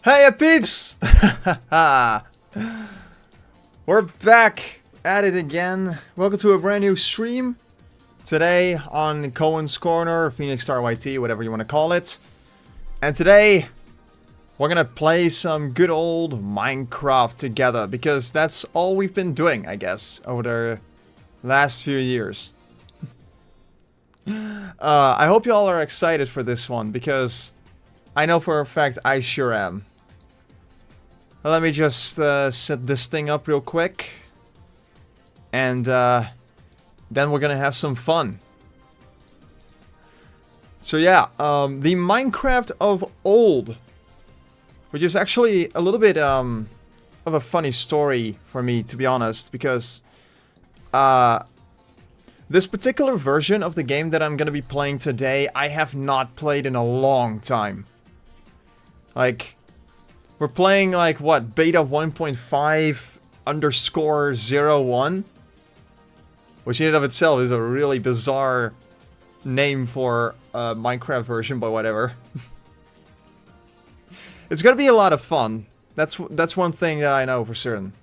Hey peeps! We're back at it again. Welcome to a brand new stream. Today on Koen's Corner, PhoenixStarYT, whatever you want to call it. And today, we're gonna play some good old Minecraft together. Because that's all we've been doing, I guess, over the last few years. I hope you all are excited for this one, because I know for a fact I sure am. Let me just set this thing up real quick. And then we're gonna have some fun. So yeah, the Minecraft of old. Which is actually a little bit of a funny story for me, to be honest. Because this particular version of the game that I'm gonna be playing today, I have not played in a long time. Like, we're playing like, what, beta 1.5_01? Which in and of itself is a really bizarre name for a Minecraft version, but whatever. It's gonna be a lot of fun. That's one thing that I know for certain.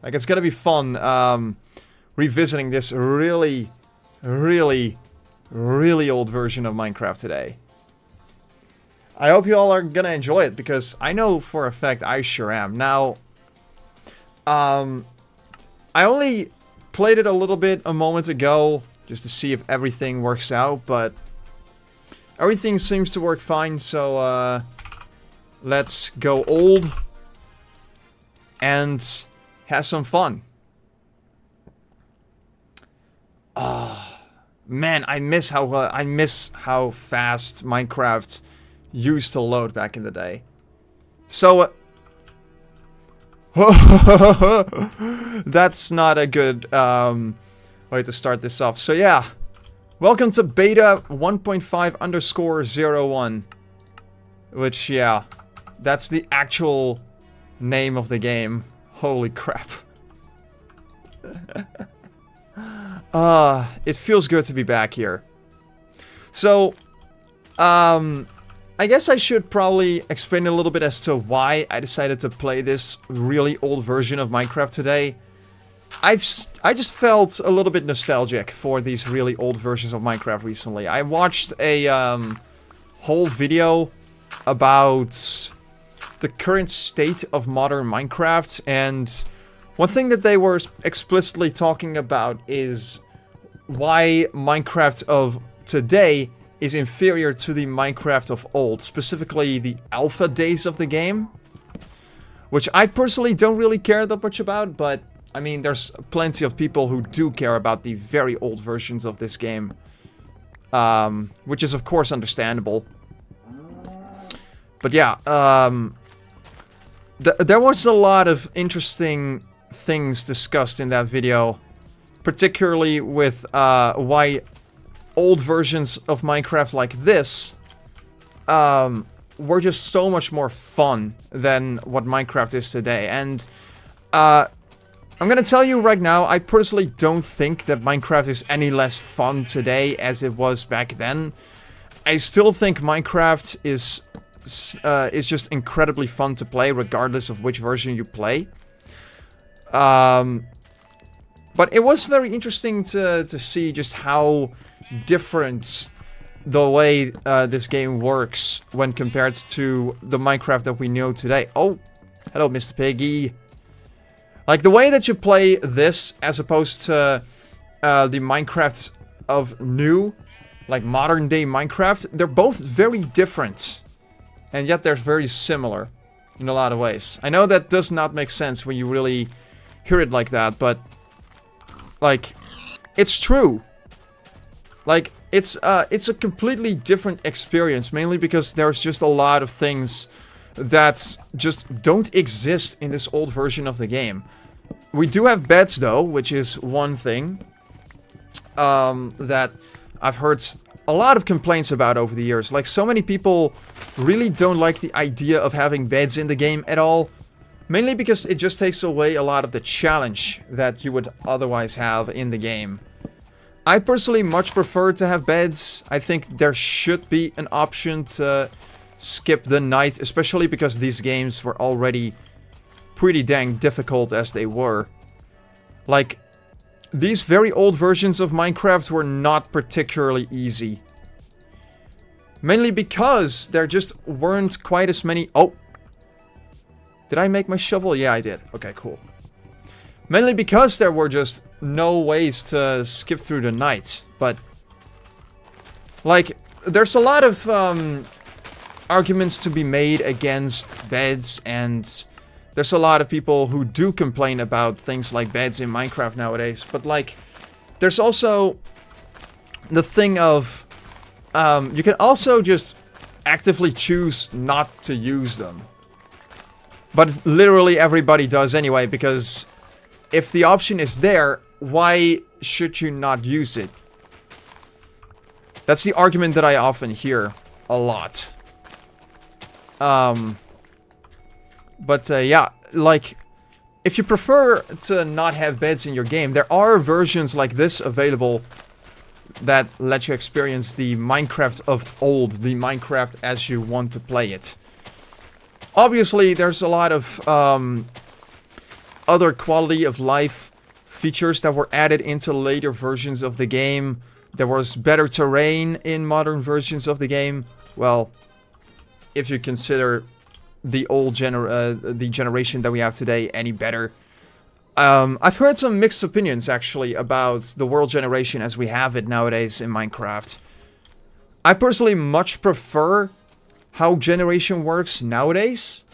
Like, it's gonna be fun revisiting this really old version of Minecraft today. I hope you all are gonna enjoy it, because I know for a fact I sure am. Now, I only played it a little bit a moment ago, just to see if everything works out, but everything seems to work fine, so let's go old and have some fun. Man, I miss how fast Minecraft used to load back in the day. So, that's not a good way to start this off. So yeah, welcome to beta 1.5_01. Which, yeah, that's the actual name of the game. Holy crap. It feels good to be back here. So, I guess I should probably explain a little bit as to why I decided to play this really old version of Minecraft today. I just felt a little bit nostalgic for these really old versions of Minecraft recently. I watched a whole video about the current state of modern Minecraft, and one thing that they were explicitly talking about is why Minecraft of today is inferior to the Minecraft of old, specifically the alpha days of the game, which I personally don't really care that much about, but I mean, there's plenty of people who do care about the very old versions of this game, which is of course understandable. But yeah, there was a lot of interesting things discussed in that video, particularly with why old versions of Minecraft like this were just so much more fun than what Minecraft is today. And I'm gonna tell you right now, I personally don't think that Minecraft is any less fun today as it was back then. I still think Minecraft is just incredibly fun to play, regardless of which version you play. But it was very interesting to see just how different the way this game works when compared to the Minecraft that we know today. Oh, hello, Mr. Piggy. Like, the way that you play this as opposed to the Minecraft of new, like modern day Minecraft, they're both very different. And yet they're very similar in a lot of ways. I know that does not make sense when you really hear it like that, but like, it's true. Like, it's a completely different experience, mainly because there's just a lot of things that just don't exist in this old version of the game. We do have beds, though, which is one thing that I've heard a lot of complaints about over the years. Like, so many people really don't like the idea of having beds in the game at all. Mainly because it just takes away a lot of the challenge that you would otherwise have in the game. I personally much prefer to have beds. I think there should be an option to skip the night, especially because these games were already pretty dang difficult as they were. Like, these very old versions of Minecraft were not particularly easy. Mainly because there just weren't quite as many... Oh! Did I make my shovel? Yeah, I did. Okay, cool. Mainly because there were just no ways to skip through the night. But, like, there's a lot of arguments to be made against beds, and there's a lot of people who do complain about things like beds in Minecraft nowadays. But, like, there's also the thing of... you can also just actively choose not to use them. But literally everybody does anyway, because if the option is there, why should you not use it? That's the argument that I often hear a lot. Yeah, like, if you prefer to not have beds in your game, there are versions like this available that let you experience the Minecraft of old, the Minecraft as you want to play it. Obviously, there's a lot of other quality of life features that were added into later versions of the game. There was better terrain in modern versions of the game. Well, if you consider the old generation that we have today any better. I've heard some mixed opinions, actually, about the world generation as we have it nowadays in Minecraft. I personally much prefer how generation works nowadays.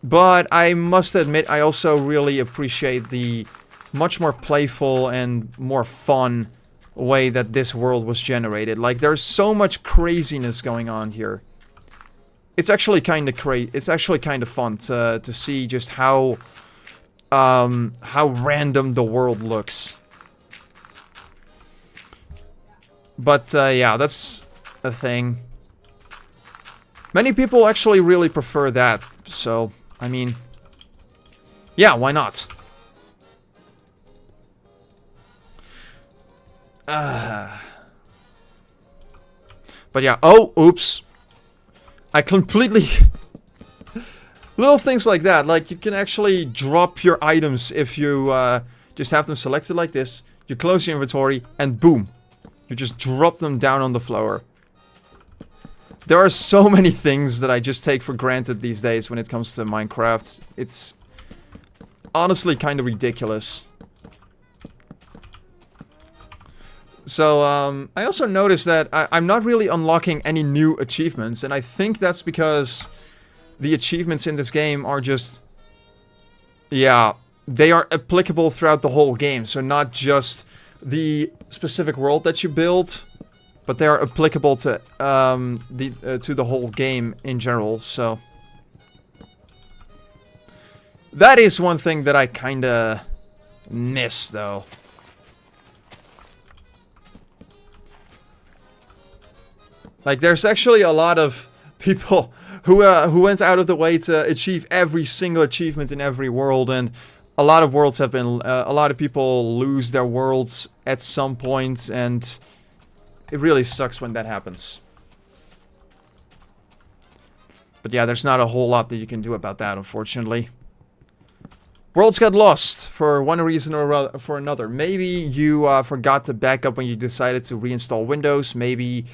But I must admit, I also really appreciate the much more playful and more fun way that this world was generated. Like, there's so much craziness going on here. It's actually kind of fun to see just how random the world looks. But yeah, that's a thing. Many people actually really prefer that, so I mean, yeah, why not? But yeah, oh, oops. I completely... Little things like that, like you can actually drop your items if you just have them selected like this. You close your inventory and boom. You just drop them down on the floor. There are so many things that I just take for granted these days when it comes to Minecraft. It's honestly kind of ridiculous. So, I also noticed that I'm not really unlocking any new achievements, and I think that's because the achievements in this game are just... Yeah, they are applicable throughout the whole game, so not just the specific world that you build, but they are applicable to the whole game in general, so... That is one thing that I kinda miss, though. Like, there's actually a lot of people who went out of the way to achieve every single achievement in every world, and a lot of worlds have been... a lot of people lose their worlds at some point, and it really sucks when that happens. But yeah, there's not a whole lot that you can do about that, unfortunately. Worlds got lost for one reason or for another. Maybe you forgot to back up when you decided to reinstall Windows. Maybe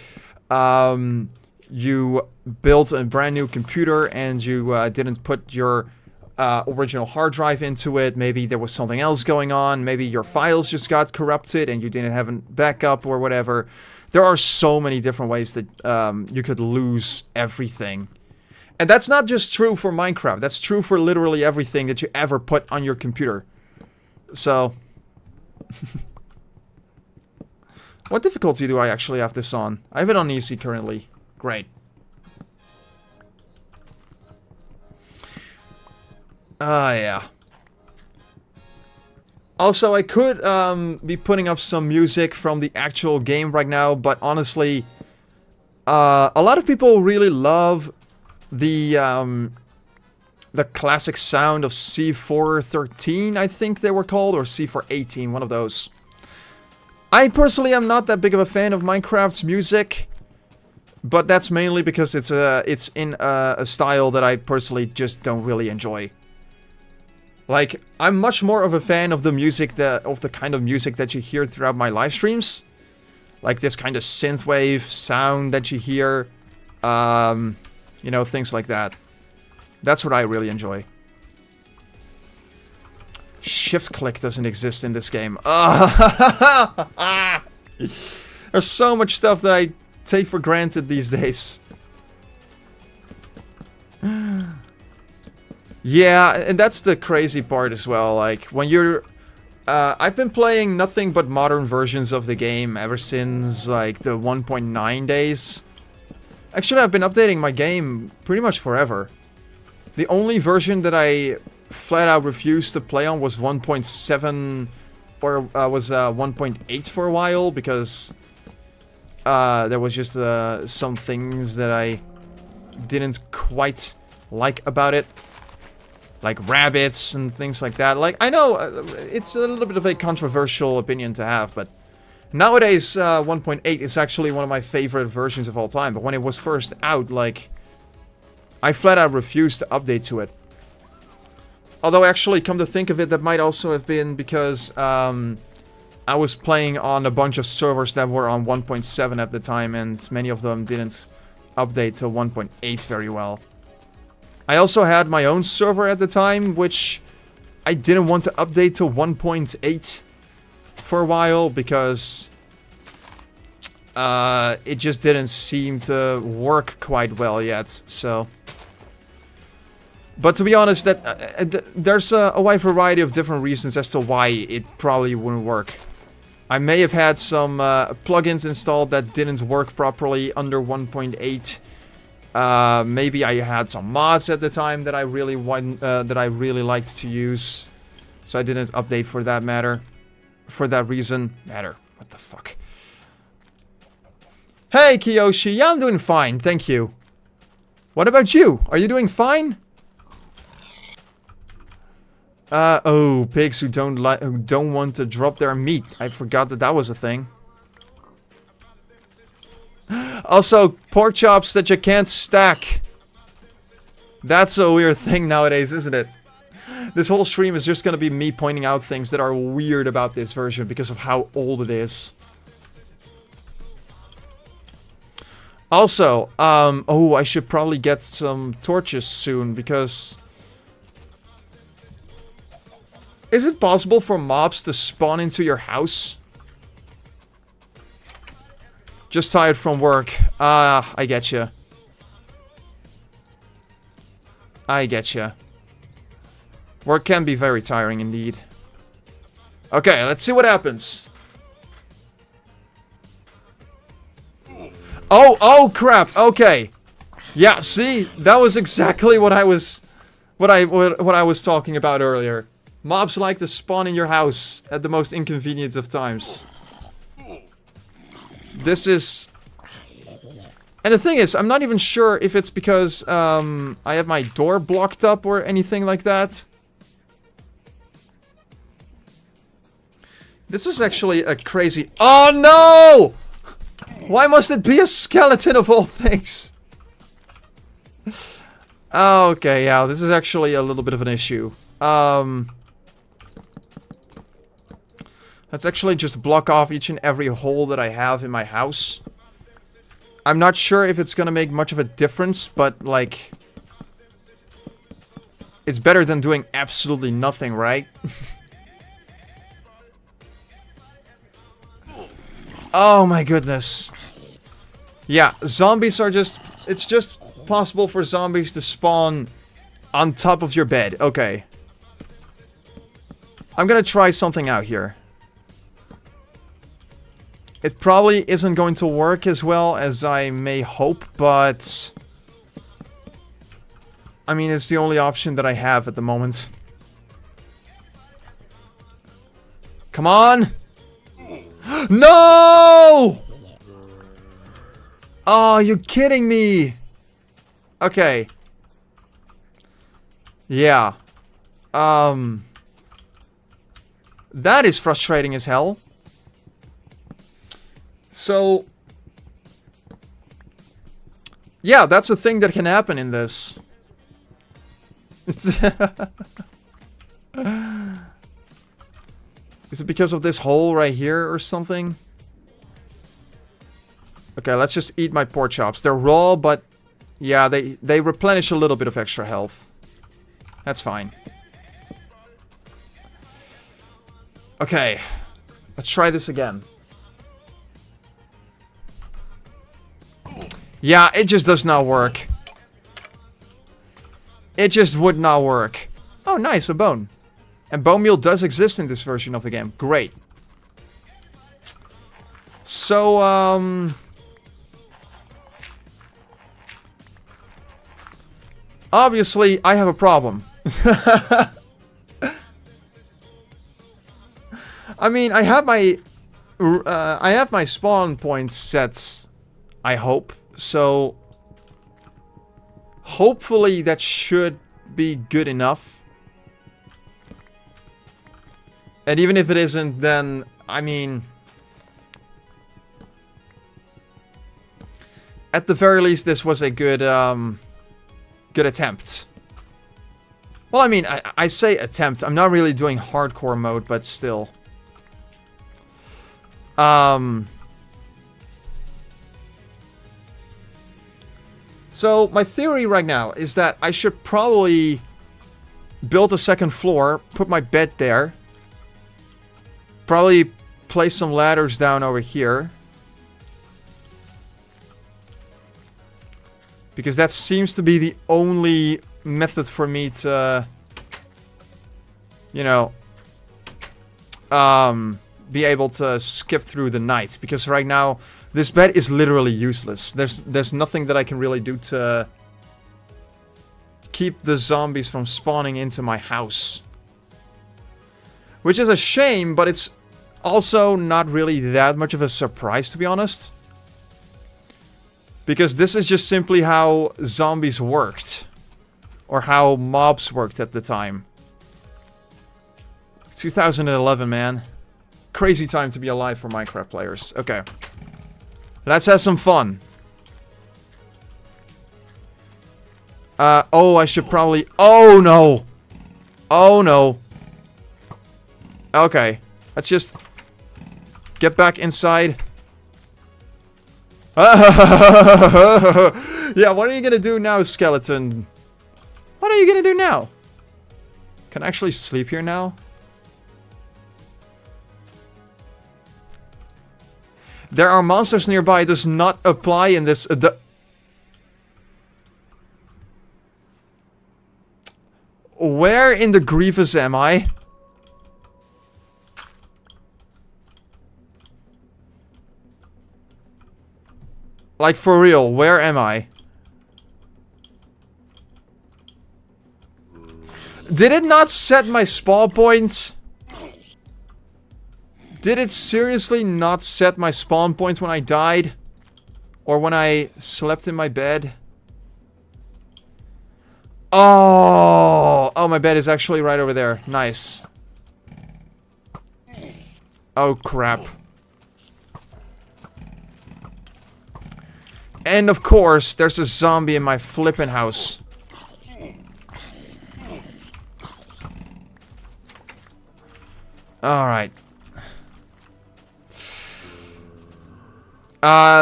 you built a brand new computer and you didn't put your original hard drive into it. Maybe there was something else going on. Maybe your files just got corrupted and you didn't have a backup or whatever. There are so many different ways that you could lose everything. And that's not just true for Minecraft. That's true for literally everything that you ever put on your computer. So... What difficulty do I actually have this on? I have it on easy currently. Great. Yeah. Also, I could be putting up some music from the actual game right now, but honestly, a lot of people really love the classic sound of C413, I think they were called, or C418, one of those. I personally am not that big of a fan of Minecraft's music, But that's mainly because it's in a style that I personally just don't really enjoy. Like, I'm much more of a fan of the music, of the kind of music that you hear throughout my live streams. Like this kind of synthwave sound that you hear. You know, things like that. That's what I really enjoy. Shift click doesn't exist in this game. There's so much stuff that I take for granted these days. Yeah, and that's the crazy part as well. Like, when you're... I've been playing nothing but modern versions of the game ever since, like, the 1.9 days. Actually, I've been updating my game pretty much forever. The only version that I flat out refused to play on was 1.7... or was 1.8 for a while, because... there was just some things that I didn't quite like about it. Like rabbits and things like that. Like, I know it's a little bit of a controversial opinion to have, but nowadays 1.8 is actually one of my favorite versions of all time. But when it was first out, like, I flat out refused to update to it. Although, actually, come to think of it, that might also have been because I was playing on a bunch of servers that were on 1.7 at the time, and many of them didn't update to 1.8 very well. I also had my own server at the time, which I didn't want to update to 1.8 for a while, because it just didn't seem to work quite well yet, so... But to be honest, there's a wide variety of different reasons as to why it probably wouldn't work. I may have had some plugins installed that didn't work properly under 1.8. Maybe I had some mods at the time that I really liked to use, so I didn't update for that matter. For that reason, what the fuck? Hey Kiyoshi, yeah, I'm doing fine, thank you. What about you? Are you doing fine? Oh, pigs who don't want to drop their meat. I forgot that was a thing. Also, pork chops that you can't stack. That's a weird thing nowadays, isn't it? This whole stream is just gonna be me pointing out things that are weird about this version because of how old it is. Also, oh, I should probably get some torches soon, because... Is it possible for mobs to spawn into your house? Just tired from work. Ah, I getcha. I getcha. Work can be very tiring indeed. Okay, let's see what happens. Oh crap. Okay. Yeah, see? That was exactly what I was talking about earlier. Mobs like to spawn in your house at the most inconvenient of times. This is... And the thing is, I'm not even sure if it's because I have my door blocked up or anything like that. This is actually a crazy... Oh no! Why must it be a skeleton of all things? Okay, yeah, this is actually a little bit of an issue. Let's actually just block off each and every hole that I have in my house. I'm not sure if it's gonna make much of a difference, but, like... It's better than doing absolutely nothing, right? Oh my goodness. Yeah, zombies are just... It's just possible for zombies to spawn on top of your bed. Okay. I'm gonna try something out here. It probably isn't going to work as well as I may hope, but... I mean, it's the only option that I have at the moment. Come on! No! Oh, you're kidding me! Okay. Yeah. That is frustrating as hell. So... Yeah, that's a thing that can happen in this. Is it because of this hole right here or something? Okay, let's just eat my pork chops. They're raw, but yeah, they replenish a little bit of extra health. That's fine. Okay, let's try this again. Yeah, it just does not work. It just would not work. Oh, nice, a bone. And bone meal does exist in this version of the game. Great. So, obviously, I have a problem. I mean, I have my spawn points set, I hope. So, hopefully that should be good enough. And even if it isn't, then, I mean, at the very least, this was a good, good attempt. Well, I mean, I say attempt. I'm not really doing hardcore mode, but still. So, my theory right now is that I should probably build a second floor, put my bed there. Probably place some ladders down over here. Because that seems to be the only method for me to, you know, be able to skip through the night. Because right now, this bed is literally useless. There's nothing that I can really do to keep the zombies from spawning into my house. Which is a shame, but it's also not really that much of a surprise, to be honest. Because this is just simply how zombies worked. Or how mobs worked at the time. 2011, man. Crazy time to be alive for Minecraft players. Okay. Let's have some fun. Oh, I should probably... Oh, no! Oh, no. Okay. Let's just... get back inside. Yeah, what are you gonna do now, skeleton? What are you gonna do now? Can I actually sleep here now? There are monsters nearby. It does not apply in this... Where in the Grievous am I? Like, for real, where am I? Did it not set my spawn point? Did it seriously not set my spawn point when I died? Or when I slept in my bed? Oh! Oh, my bed is actually right over there. Nice. Oh, crap. And of course, there's a zombie in my flippin' house. Alright.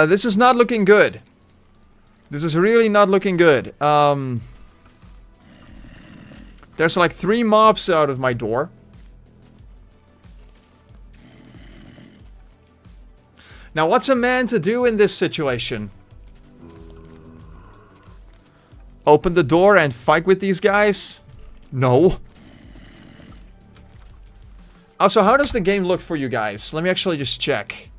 This is not looking good. This is really not looking good. There's like 3 mobs out of my door. Now, what's a man to do in this situation? Open the door and fight with these guys? No. Also, how does the game look for you guys? Let me actually just check.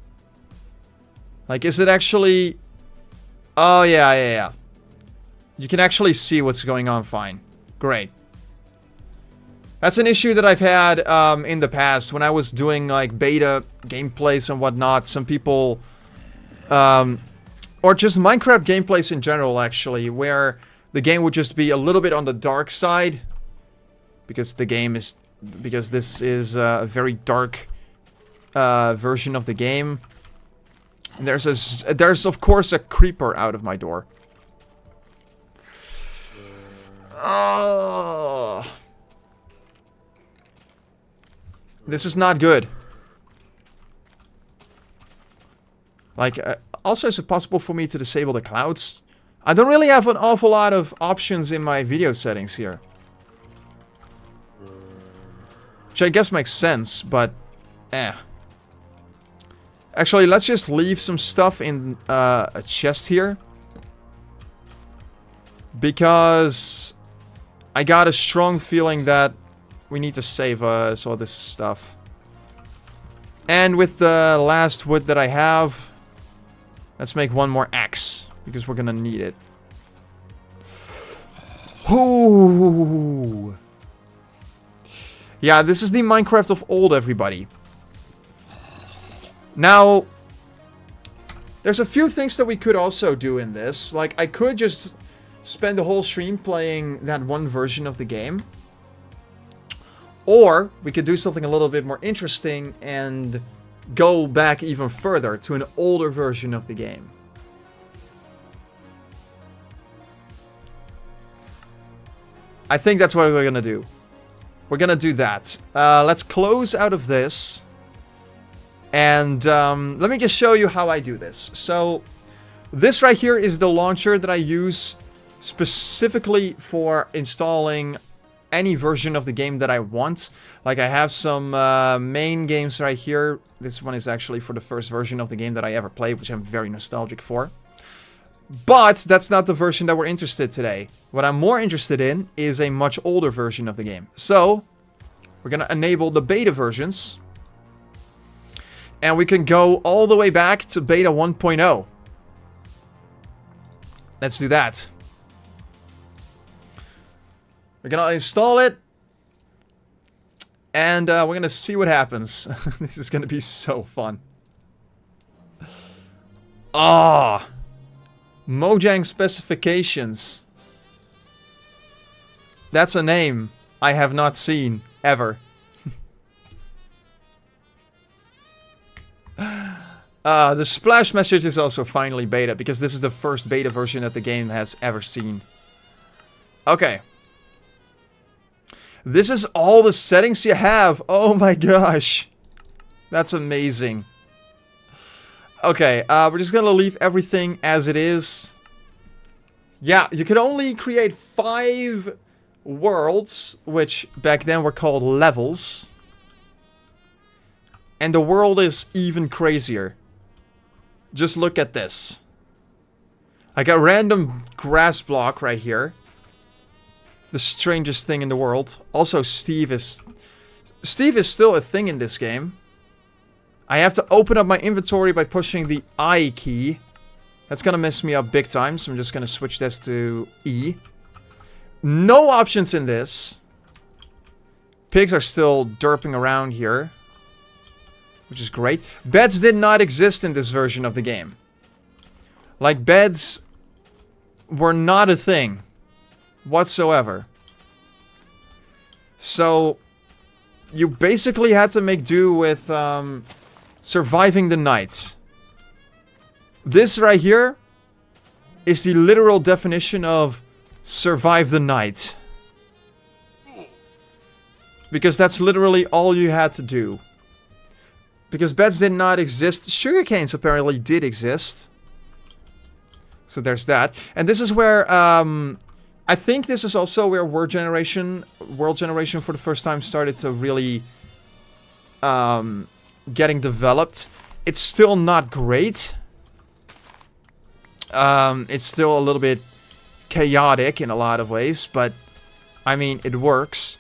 Like, is it actually... Oh, yeah. You can actually see what's going on fine. Great. That's an issue that I've had in the past when I was doing, like, beta gameplays and whatnot. Some people... or just Minecraft gameplays in general, actually, where the game would just be a little bit on the dark side. Because the game is... Because this is a very dark version of the game. And there's of course a creeper out of my door. Oh. This is not good. Like, also is it possible for me to disable the clouds? I don't really have an awful lot of options in my video settings here. Which I guess makes sense, but Actually, let's just leave some stuff in a chest here. Because I got a strong feeling that we need to save us all this stuff. And with the last wood that I have, let's make one more axe. Because we're gonna need it. Ooh. Yeah, this is the Minecraft of old, everybody. Now, there's a few things that we could also do in this. Like, I could just spend the whole stream playing that one version of the game. Or, we could do something a little bit more interesting and go back even further to an older version of the game. I think that's what we're gonna do. We're gonna do that. Let's close out of this. And let me just show you how I do this. So, this right here is the launcher that I use specifically for installing any version of the game that I want. Like, I have some main games right here. This one is actually for the first version of the game that I ever played, which I'm very nostalgic for. But that's not the version that we're interested in today. What I'm more interested in is a much older version of the game. So, we're gonna enable the beta versions. And we can go all the way back to beta 1.0. Let's do that. We're gonna install it. And we're gonna see what happens. This is gonna be so fun. Ah! Mojang specifications. That's a name I have not seen ever. The splash message is also finally beta, because this is the first beta version that the game has ever seen. Okay. This is all the settings you have. Oh my gosh. That's amazing. Okay, we're just gonna leave everything as it is. Yeah, you can only create 5 worlds, which back then were called levels. And the world is even crazier. Just look at this. Like a random grass block right here. The strangest thing in the world. Also, Steve is still a thing in this game. I have to open up my inventory by pushing the I key. That's gonna mess me up big time, so I'm just gonna switch this to E. No options in this. Pigs are still derping around here, which is great. Beds did not exist in this version of the game. Like, beds were not a thing whatsoever. So, you basically had to make do with surviving the night. This right here is the literal definition of survive the night. Because that's literally all you had to do. Because beds did not exist. Sugarcanes apparently did exist. So there's that. And this is where, I think this is also where world generation for the first time started to really, getting developed. It's still not great. It's still a little bit chaotic in a lot of ways, but, I mean, it works.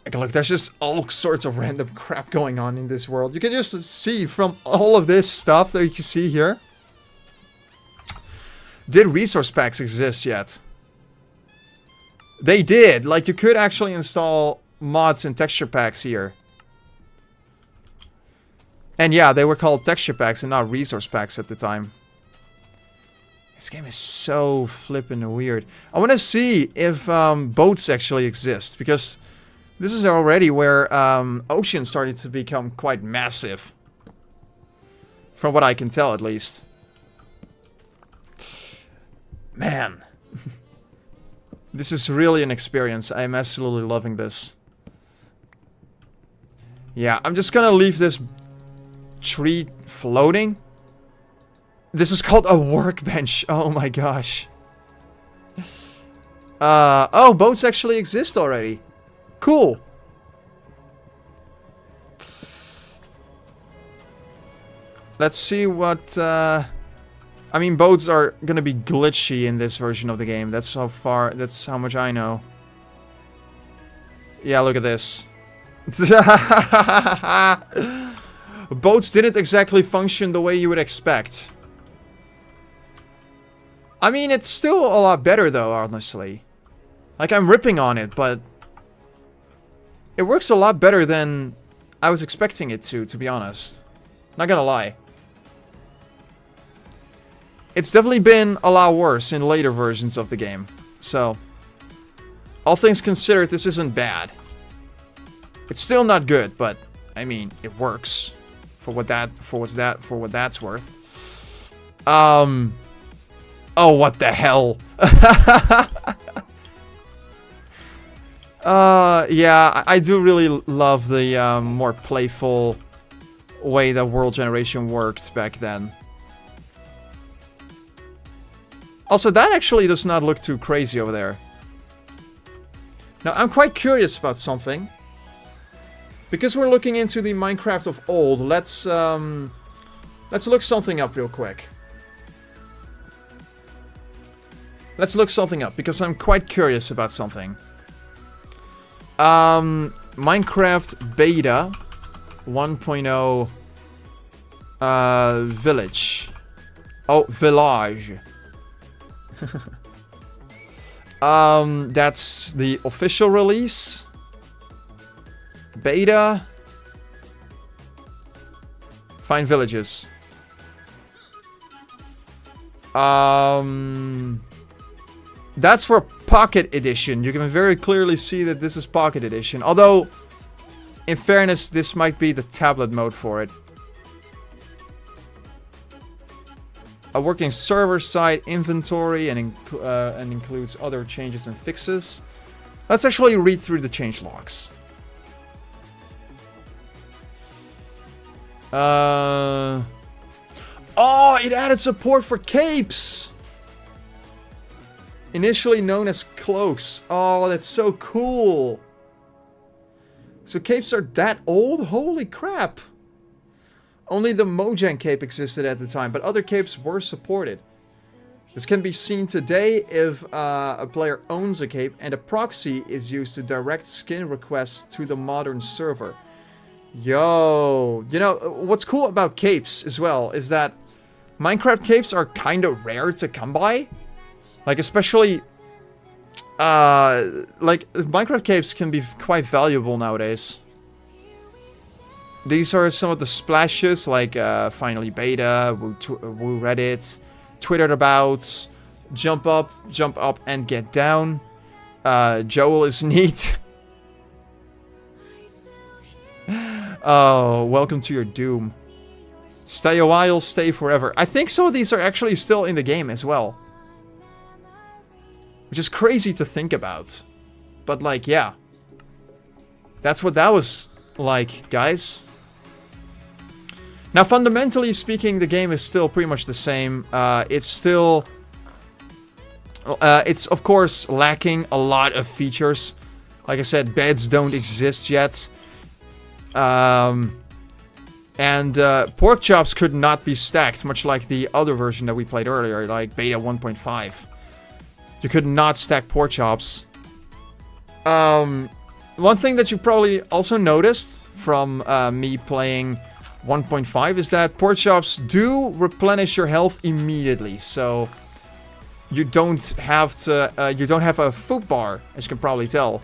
Like, look, there's just all sorts of random crap going on in this world. You can just see from all of this stuff that you can see here. Did resource packs exist yet? They did. Like, you could actually install mods and texture packs here. And yeah, they were called texture packs and not resource packs at the time. This game is so flippin' weird. I want to see if boats actually exist, because this is already where ocean started to become quite massive. From what I can tell, at least. Man. This is really an experience. I am absolutely loving this. Yeah, I'm just gonna leave this tree floating. This is called a workbench. Oh my gosh. Oh, boats actually exist already. Cool. Let's see what, I mean, boats are gonna be glitchy in this version of the game. That's how much I know. Yeah, look at this. Boats didn't exactly function the way you would expect. I mean, it's still a lot better though, honestly. Like, I'm ripping on it, but it works a lot better than I was expecting it to be honest. Not gonna lie. It's definitely been a lot worse in later versions of the game. So, all things considered, this isn't bad. It's still not good, but I mean, it works for what that's worth. Oh, what the hell? Yeah, I do really love the more playful way that World Generation worked back then. Also, that actually does not look too crazy over there. Now, I'm quite curious about something. Because we're looking into the Minecraft of old, let's look something up real quick. Let's look something up, because I'm quite curious about something. Minecraft Beta 1.0 Village. Oh, Village. That's the official release. Beta. Find villages. That's for Pocket Edition. You can very clearly see that this is Pocket Edition. Although, in fairness, this might be the tablet mode for it. A working server-side inventory and includes other changes and fixes. Let's actually read through the changelogs. Oh, it added support for capes! Initially known as cloaks. Oh, that's so cool! So capes are that old? Holy crap! Only the Mojang cape existed at the time, but other capes were supported. This can be seen today if a player owns a cape and a proxy is used to direct skin requests to the modern server. Yo, you know, what's cool about capes as well is that Minecraft capes are kind of rare to come by. Like, especially, like, Minecraft capes can be quite valuable nowadays. These are some of the splashes, like, Finally Beta, Woo Reddit, Twitter Abouts, Jump Up and Get Down, Joel is neat. Oh, welcome to your doom. Stay a while, stay forever. I think some of these are actually still in the game as well. Which is crazy to think about. But like, yeah. That's what that was like, guys. Now, fundamentally speaking, the game is still pretty much the same. It's still... it's, of course, lacking a lot of features. Like I said, beds don't exist yet. And pork chops could not be stacked, much like the other version that we played earlier, like Beta 1.5. You could not stack pork chops. One thing that you probably also noticed from me playing 1.5 is that pork chops do replenish your health immediately, so you don't have to. You don't have a food bar, as you can probably tell.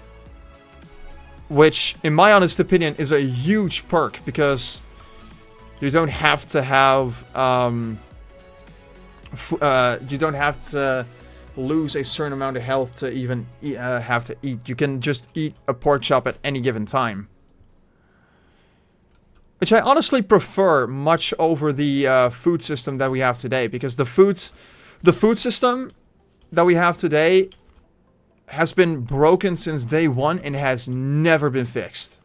Which, in my honest opinion, is a huge perk, because you don't have to have, you don't have to lose a certain amount of health to even have to eat. You can just eat a pork chop at any given time. Which I honestly prefer much over the food system that we have today, because the food system that we have today has been broken since day one and has never been fixed.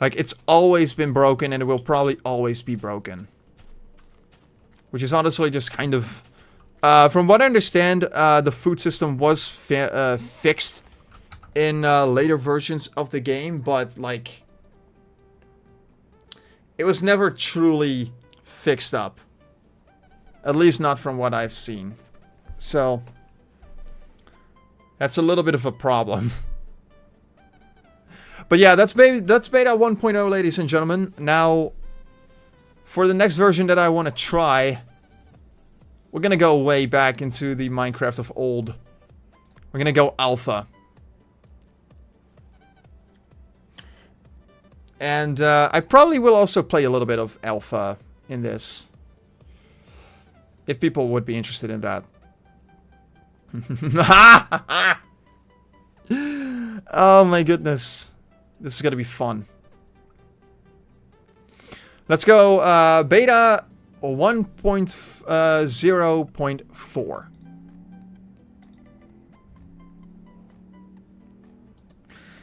Like, it's always been broken and it will probably always be broken. Which is honestly just kind of... from what I understand, the food system was fixed in later versions of the game, but, like... it was never truly fixed up. At least not from what I've seen. So... that's a little bit of a problem. But yeah, that's beta 1.0, ladies and gentlemen. Now, for the next version that I want to try, we're going to go way back into the Minecraft of old. We're going to go alpha. And I probably will also play a little bit of alpha in this. If people would be interested in that. Oh my goodness. This is going to be fun. Let's go beta 1.0.4.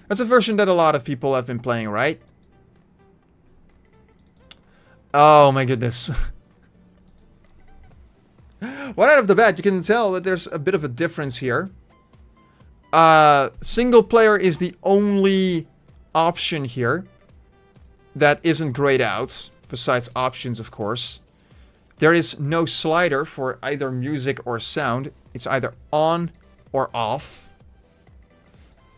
That's a version that a lot of people have been playing, right? Oh my goodness. Right out of the bat, you can tell that there's a bit of a difference here. Single player is the only option here that isn't grayed out, besides options, of course. There is no slider for either music or sound. It's either on or off.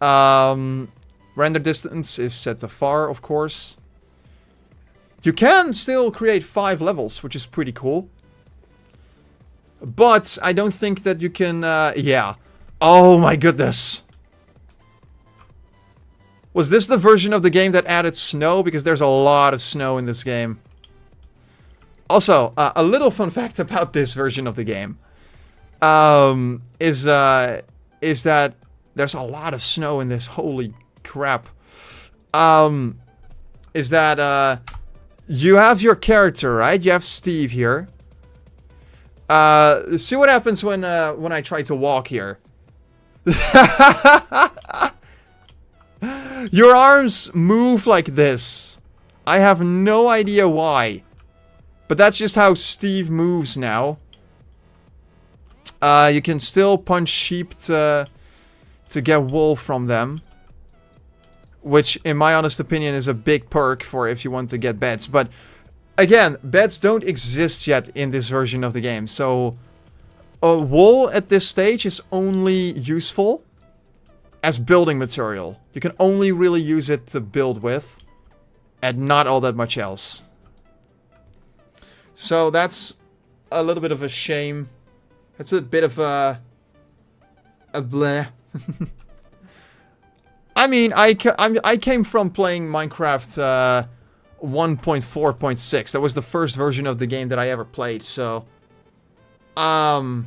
Render distance is set to far, of course. You can still create 5 levels, which is pretty cool. But I don't think that you can, yeah. Oh my goodness. Was this the version of the game that added snow? Because there's a lot of snow in this game. Also, a little fun fact about this version of the game. Is that there's a lot of snow in this. Holy crap. Is that, you have your character, right? You have Steve here. See what happens when I try to walk here. Your arms move like this. I have no idea why. But that's just how Steve moves now. You can still punch sheep to get wool from them. Which, in my honest opinion, is a big perk for if you want to get beds. But, again, beds don't exist yet in this version of the game. So, wool at this stage is only useful as building material. You can only really use it to build with. And not all that much else. So, that's a little bit of a shame. That's a bit of a bleh. I mean, I came from playing Minecraft 1.4.6. That was the first version of the game that I ever played, so... I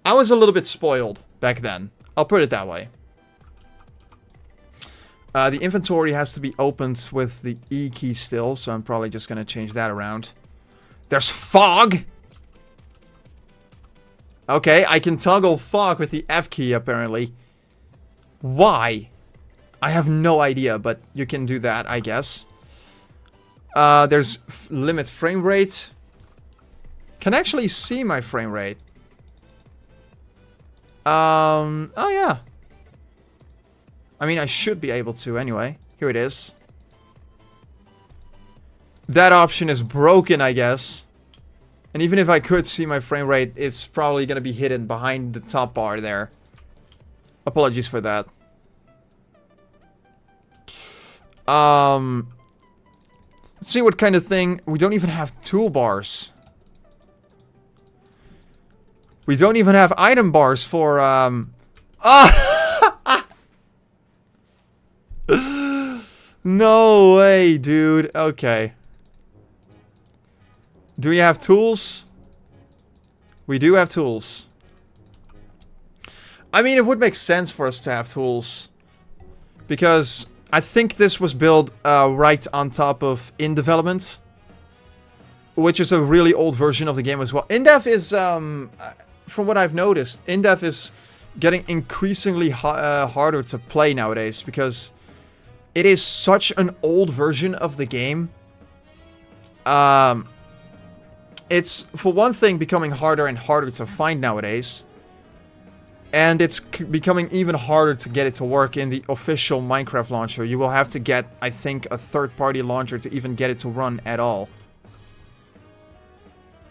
was a little bit spoiled back then. I'll put it that way. The inventory has to be opened with the E key still, so I'm probably just going to change that around. There's fog! Okay, I can toggle fog with the F key, apparently. Why? I have no idea, but you can do that, I guess. There's limit frame rate. Can actually see my frame rate. Oh yeah. I mean, I should be able to anyway. Here it is. That option is broken, I guess. And even if I could see my frame rate, it's probably going to be hidden behind the top bar there. Apologies for that. Let's see what kind of thing... We don't even have toolbars. We don't even have item bars for, No way, dude. Okay. Do we have tools? We do have tools. I mean, it would make sense for us to have tools. Because I think this was built right on top of in development. Which is a really old version of the game as well. In-dev is, from what I've noticed, in-dev is getting increasingly harder to play nowadays, because it is such an old version of the game. It's, for one thing, becoming harder and harder to find nowadays. And it's becoming even harder to get it to work in the official Minecraft launcher. You will have to get, I think, a third-party launcher to even get it to run at all.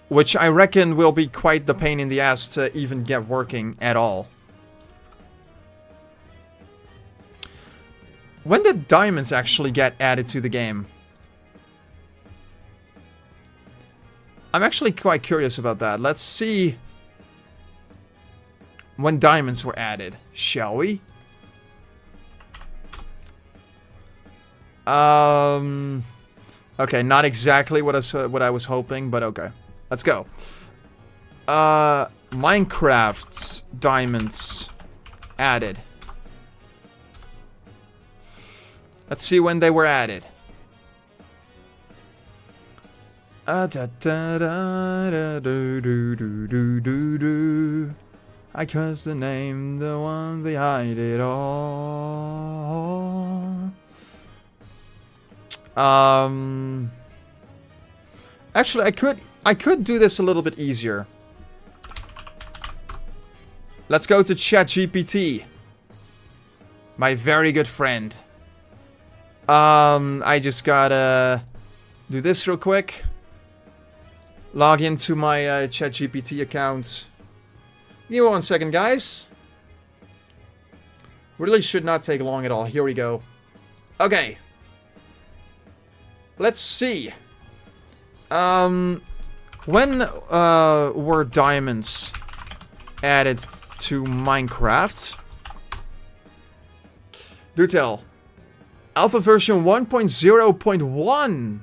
Which I reckon will be quite the pain in the ass to even get working at all. When did diamonds actually get added to the game? I'm actually quite curious about that. Let's see when diamonds were added, shall we? Okay, not exactly what I was hoping, but okay. Let's go. Minecraft's diamonds added. Let's see when they were added. I curse the name, the one behind it all. Actually, I could do this a little bit easier. Let's go to ChatGPT. My very good friend. I just gotta do this real quick. Log into my ChatGPT account. Give me 1 second, guys. Really should not take long at all. Here we go. Okay. Let's see. When were diamonds added to Minecraft? Do tell. Alpha version 1.0.1.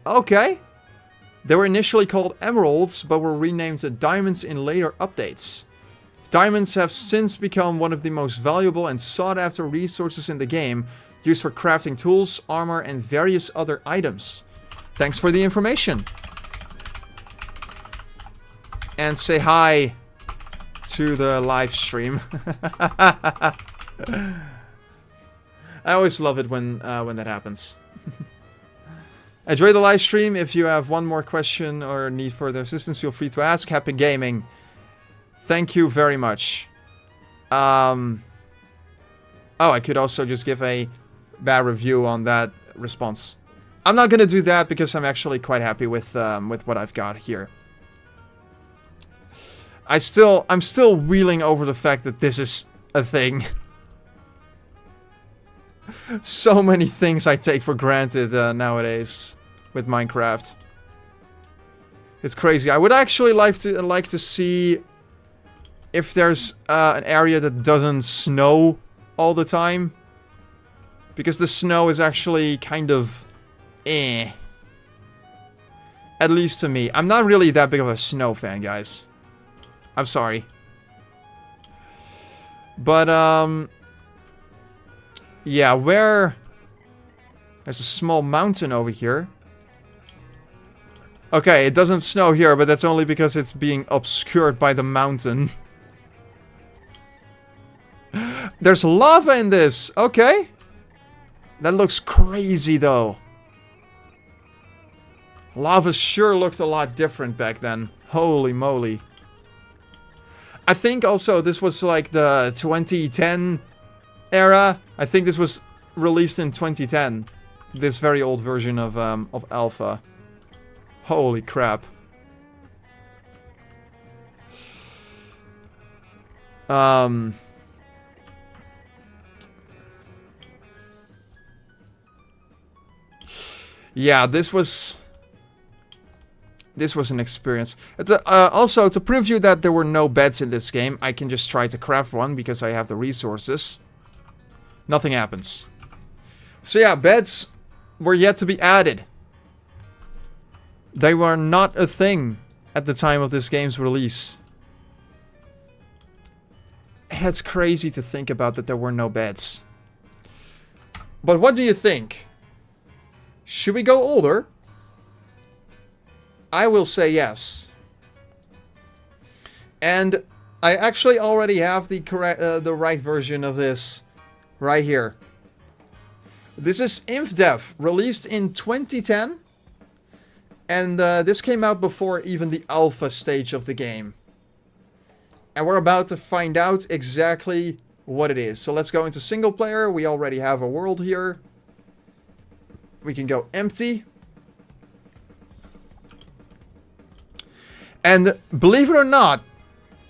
Okay. They were initially called emeralds, but were renamed to diamonds in later updates. Diamonds have since become one of the most valuable and sought-after resources in the game, used for crafting tools, armor, and various other items. Thanks for the information. And say hi to the live stream. I always love it when that happens. Enjoy the live stream. If you have one more question or need further assistance, feel free to ask. Happy gaming. Thank you very much. Oh, I could also just give a bad review on that response. I'm not gonna do that because I'm actually quite happy with what I've got here. I'm still wheeling over the fact that this is a thing. So many things I take for granted nowadays with Minecraft. It's crazy. I would actually like to see if there's an area that doesn't snow all the time, because the snow is actually kind of At least to me. I'm not really that big of a snow fan, guys. I'm sorry. But yeah, there's a small mountain over here. Okay, it doesn't snow here, but that's only because it's being obscured by the mountain. There's lava in this! Okay. That looks crazy, though. Lava sure looked a lot different back then. Holy moly. I think also this was like the 2010 era. I think this was released in 2010. This very old version of Alpha. Holy crap. Yeah, this was an experience. Also, to prove you that there were no beds in this game, I can just try to craft one because I have the resources. Nothing happens. So yeah, beds were yet to be added. They were not a thing at the time of this game's release. It's crazy to think about that there were no beds. But what do you think? Should we go older? I will say yes. And I actually already have the the right version of this right here. This is InfDev, released in 2010. And this came out before even the alpha stage of the game. And we're about to find out exactly what it is. So let's go into single player. We already have a world here. We can go empty. And believe it or not,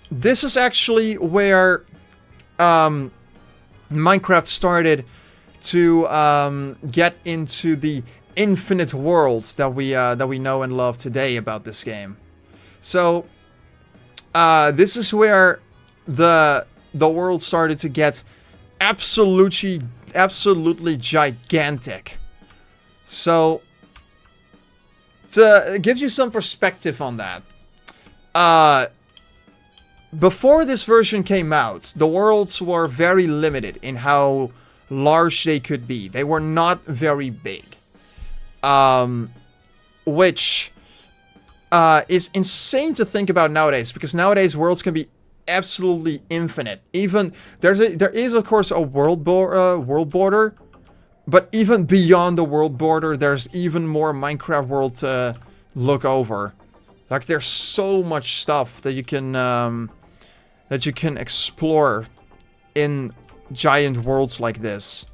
this is actually where Minecraft started to get into the infinite world that we know and love today about this game. So this is where the world started to get absolutely gigantic. So to give you some perspective on that, before this version came out, the worlds were very limited in how large they could be. They were not very big. Which is insane to think about nowadays, because nowadays worlds can be absolutely infinite. Even there is of course a world border, but even beyond the world border, there's even more Minecraft world to look over. Like there's so much stuff that you can explore in giant worlds like this.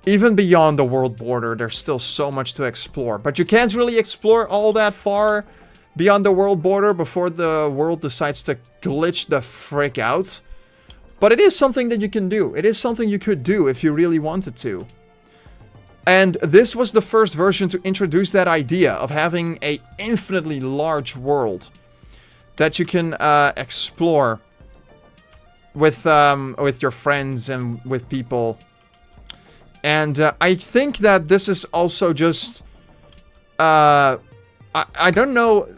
Even beyond the world border, there's still so much to explore. But you can't really explore all that far beyond the world border before the world decides to glitch the frick out. But it is something that you can do. It is something you could do if you really wanted to. And this was the first version to introduce that idea of having an infinitely large world that you can explore with your friends and with people. And I think that this is also just... I don't know...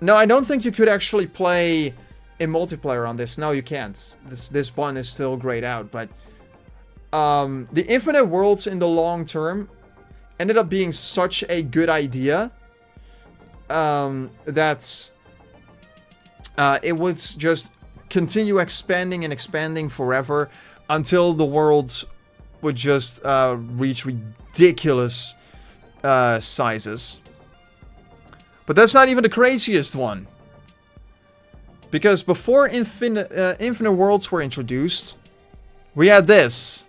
No, I don't think you could actually play in multiplayer on this. No, you can't. This one is still grayed out, but... the infinite worlds in the long term ended up being such a good idea that it would just continue expanding and expanding forever until the worlds would just reach ridiculous sizes. But that's not even the craziest one. Because before infinite worlds were introduced, we had this.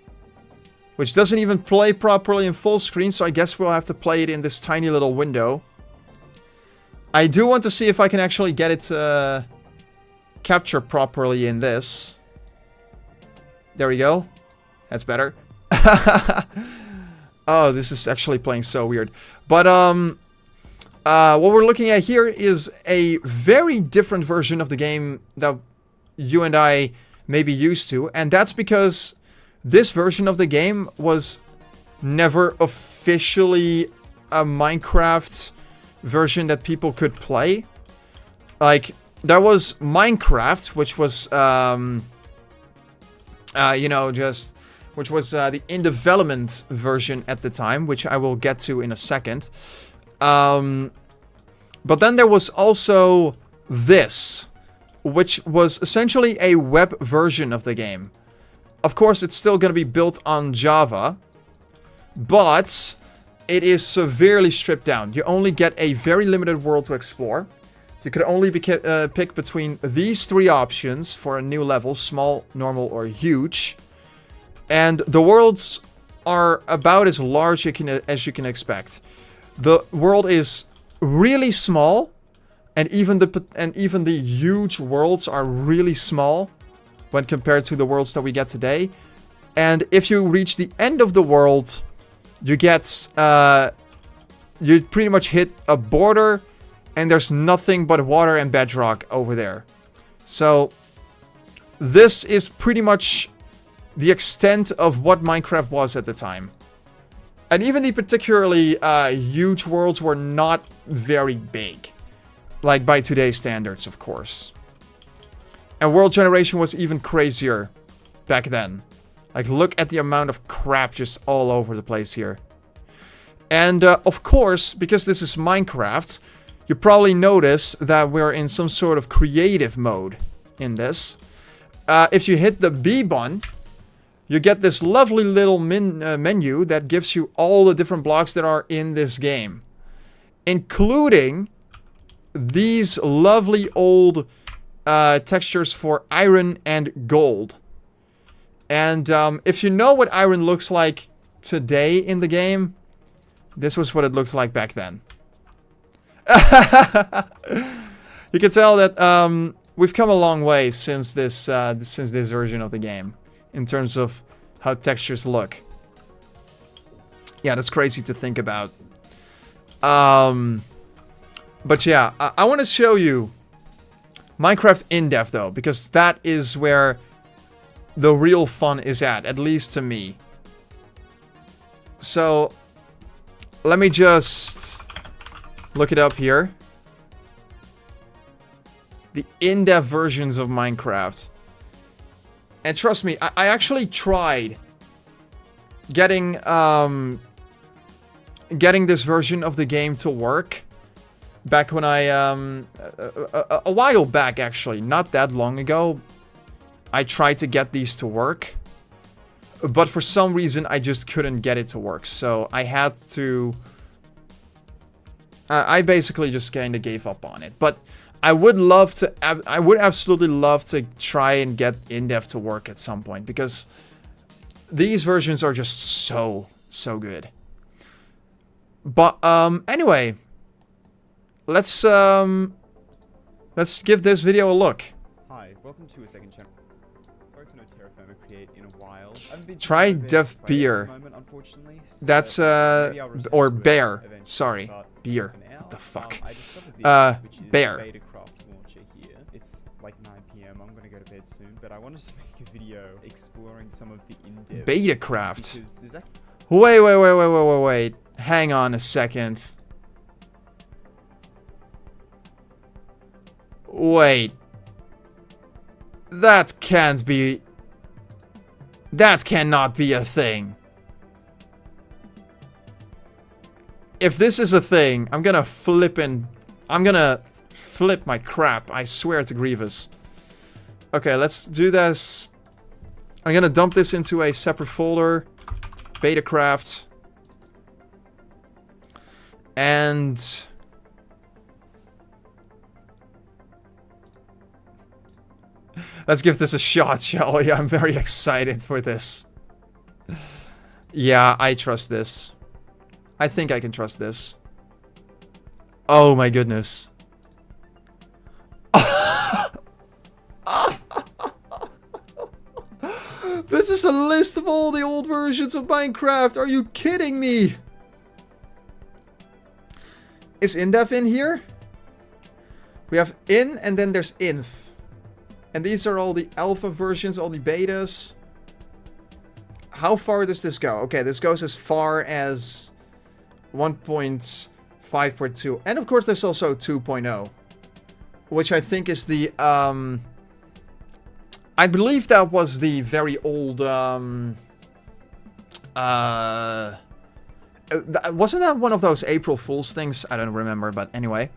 Which doesn't even play properly in full screen, so I guess we'll have to play it in this tiny little window. I do want to see if I can actually get it to capture properly in this. There we go. That's better. Oh, this is actually playing so weird. But, what we're looking at here is a very different version of the game that you and I may be used to. And that's because this version of the game was never officially a Minecraft version that people could play. Like, there was Minecraft, which was, you know, just... which was the in-development version at the time, which I will get to in a second. But then there was also this, which was essentially a web version of the game. Of course, it's still going to be built on Java, but it is severely stripped down. You only get a very limited world to explore. You could only pick between these three options for a new level: small, normal, or huge. And the worlds are about as large as you can expect. The world is really small, and even the huge worlds are really small when compared to the worlds that we get today. And if you reach the end of the world, you get you pretty much hit a border, and there's nothing but water and bedrock over there. So this is pretty much the extent of what Minecraft was at the time. And even the particularly huge worlds were not very big. Like by today's standards, of course. And world generation was even crazier back then. Like, look at the amount of crap just all over the place here. And of course, because this is Minecraft, you probably notice that we're in some sort of creative mode. in this. If you hit the B button, you get this lovely little menu that gives you all the different blocks that are in this game, including these lovely old textures for iron and gold. And if you know what iron looks like today in the game, this was what it looked like back then. You can tell that we've come a long way since this version of the game in terms of how textures look. Yeah, that's crazy to think about. But yeah, I want to show you Minecraft in-depth though, because that is where the real fun is at least to me. So let me just look it up here. The in-depth versions of Minecraft. And trust me, I actually tried getting this version of the game to work back when I a while back, actually, not that long ago. I tried to get these to work, but for some reason I just couldn't get it to work. So I had to I basically just kind of gave up on it. But I would love to I would absolutely love to try and get in-depth to work at some point, because these versions are just so good. But anyway, let's give this video a look. Hi, welcome to a second channel. Sorry for no Terra Firma create in a while. Try Dev Beer. That's or Bear. Sorry, Beer. What the fuck? Bear. It's like 9 PM. I'm gonna go to bed soon, but I wanted to make a video exploring some of the in-depth Betacraft. Wait. Hang on a second. Wait. That can't be... That cannot be a thing. If this is a thing, I'm gonna flip my crap. I swear to Grievous. Okay, let's do this. I'm gonna dump this into a separate folder. Betacraft. And... let's give this a shot, shall we? I'm very excited for this. Yeah, I trust this. I think I can trust this. Oh my goodness. This is a list of all the old versions of Minecraft. Are you kidding me? Is InDev in here? We have in, and then there's inf. And these are all the alpha versions, all the betas. How far does this go? Okay, this goes as far as 1.5.2. And of course there's also 2.0. Which I think is the... I believe that was the very old... wasn't that one of those April Fool's things? I don't remember, but anyway.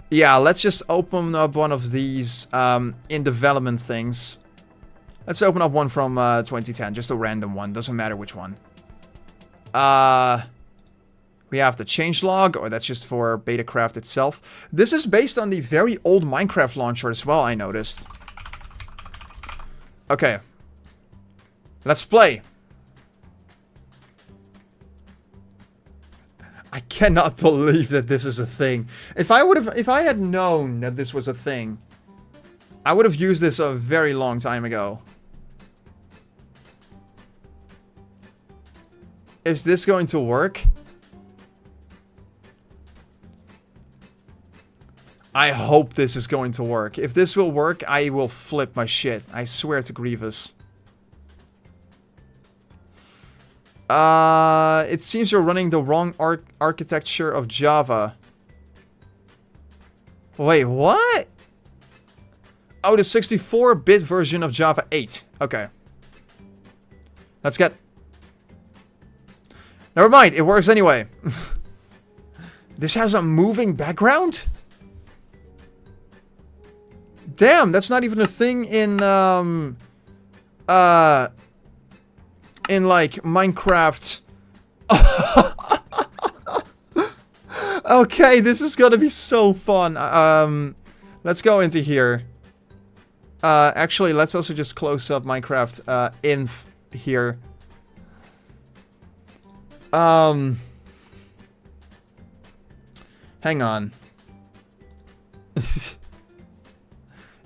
Yeah, let's just open up one of these in development things. Let's open up one from 2010, just a random one. Doesn't matter which one. We have the changelog, or that's just for Betacraft itself. This is based on the very old Minecraft launcher as well, I noticed. Okay. Let's play. I cannot believe that this is a thing. If I had known that this was a thing, I would have used this a very long time ago. Is this going to work? I hope this is going to work. If this will work, I will flip my shit. I swear to Grievous. It seems you're running the wrong architecture of Java. Wait, what? Oh, the 64-bit version of Java 8. Okay. Let's get... Never mind, it works anyway. This has a moving background? Damn, that's not even a thing in like Minecraft. Okay, this is gonna be so fun. Let's go into here. Actually, let's also just close up Minecraft inf here. Hang on.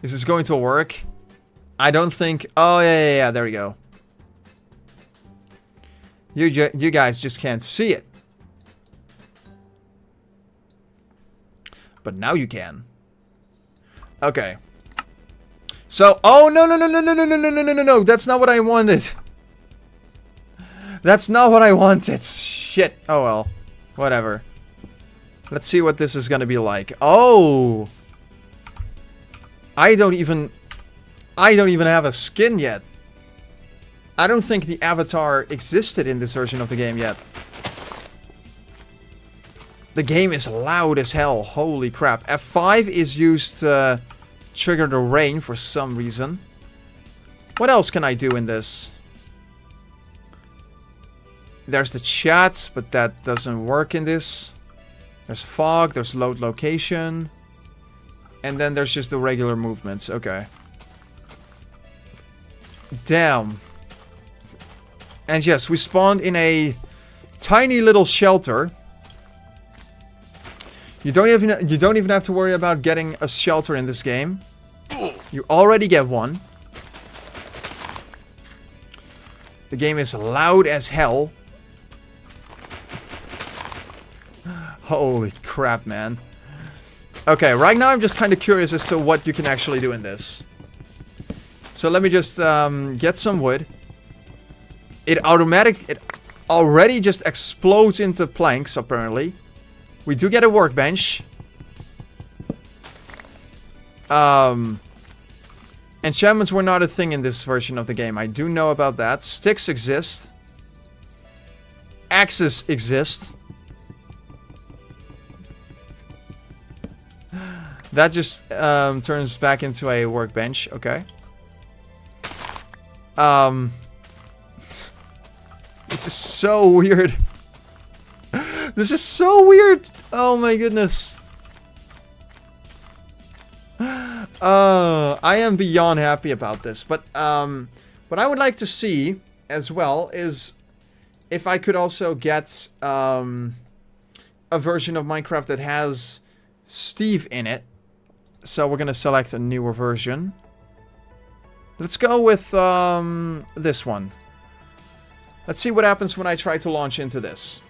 Is this going to work? I don't think... Oh, yeah, there we go. You guys just can't see it. But now you can. Okay. So, oh, no. That's not what I wanted. That's not what I wanted. Shit. Oh, well. Whatever. Let's see what this is gonna be like. Oh! I don't even have a skin yet. I don't think the avatar existed in this version of the game yet. The game is loud as hell. Holy crap. F5 is used to trigger the rain for some reason. What else can I do in this? There's the chat, but that doesn't work in this. There's fog, there's load location. And then there's just the regular movements. Okay. Damn. And yes, we spawned in a tiny little shelter. You don't even have to worry about getting a shelter in this game. You already get one. The game is loud as hell. Holy crap, man. Okay, right now I'm just kind of curious as to what you can actually do in this. So let me just get some wood. It already just explodes into planks, apparently. We do get a workbench. Enchantments were not a thing in this version of the game. I do know about that. Sticks exist. Axes exist. That just turns back into a workbench. Okay. This is so weird. This is so weird. Oh my goodness. I am beyond happy about this. But what I would like to see as well is if I could also get a version of Minecraft that has Steve in it. So we're gonna select a newer version. Let's go with this one. Let's see what happens when I try to launch into this.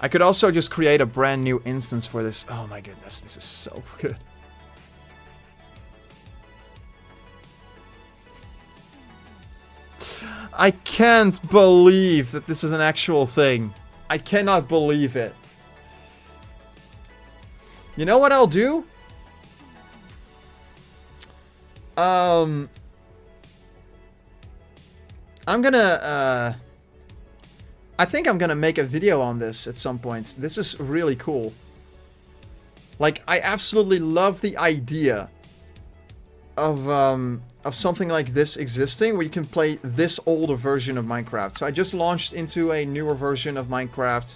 I could also just create a brand new instance for this. Oh my goodness, this is so good. I can't believe that this is an actual thing. I cannot believe it. You know what I'll do? I'm gonna, I think I'm gonna make a video on this at some point. This is really cool. Like, I absolutely love the idea of something like this existing, where you can play this older version of Minecraft. So I just launched into a newer version of Minecraft.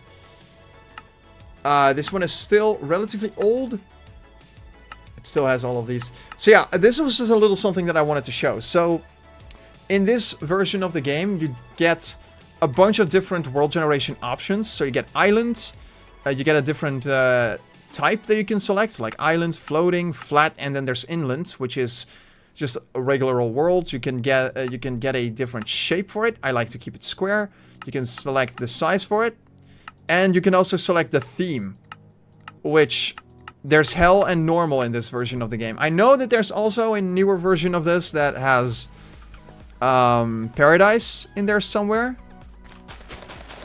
This one is still relatively old. It still has all of these. So yeah, this was just a little something that I wanted to show. So in this version of the game, you get a bunch of different world generation options. So you get islands, you get a different type that you can select, like island, floating, flat, and then there's inland, which is just a regular old world. You can get a different shape for it. I like to keep it square. You can select the size for it. And you can also select the theme, which there's hell and normal in this version of the game. I know that there's also a newer version of this that has paradise in there somewhere,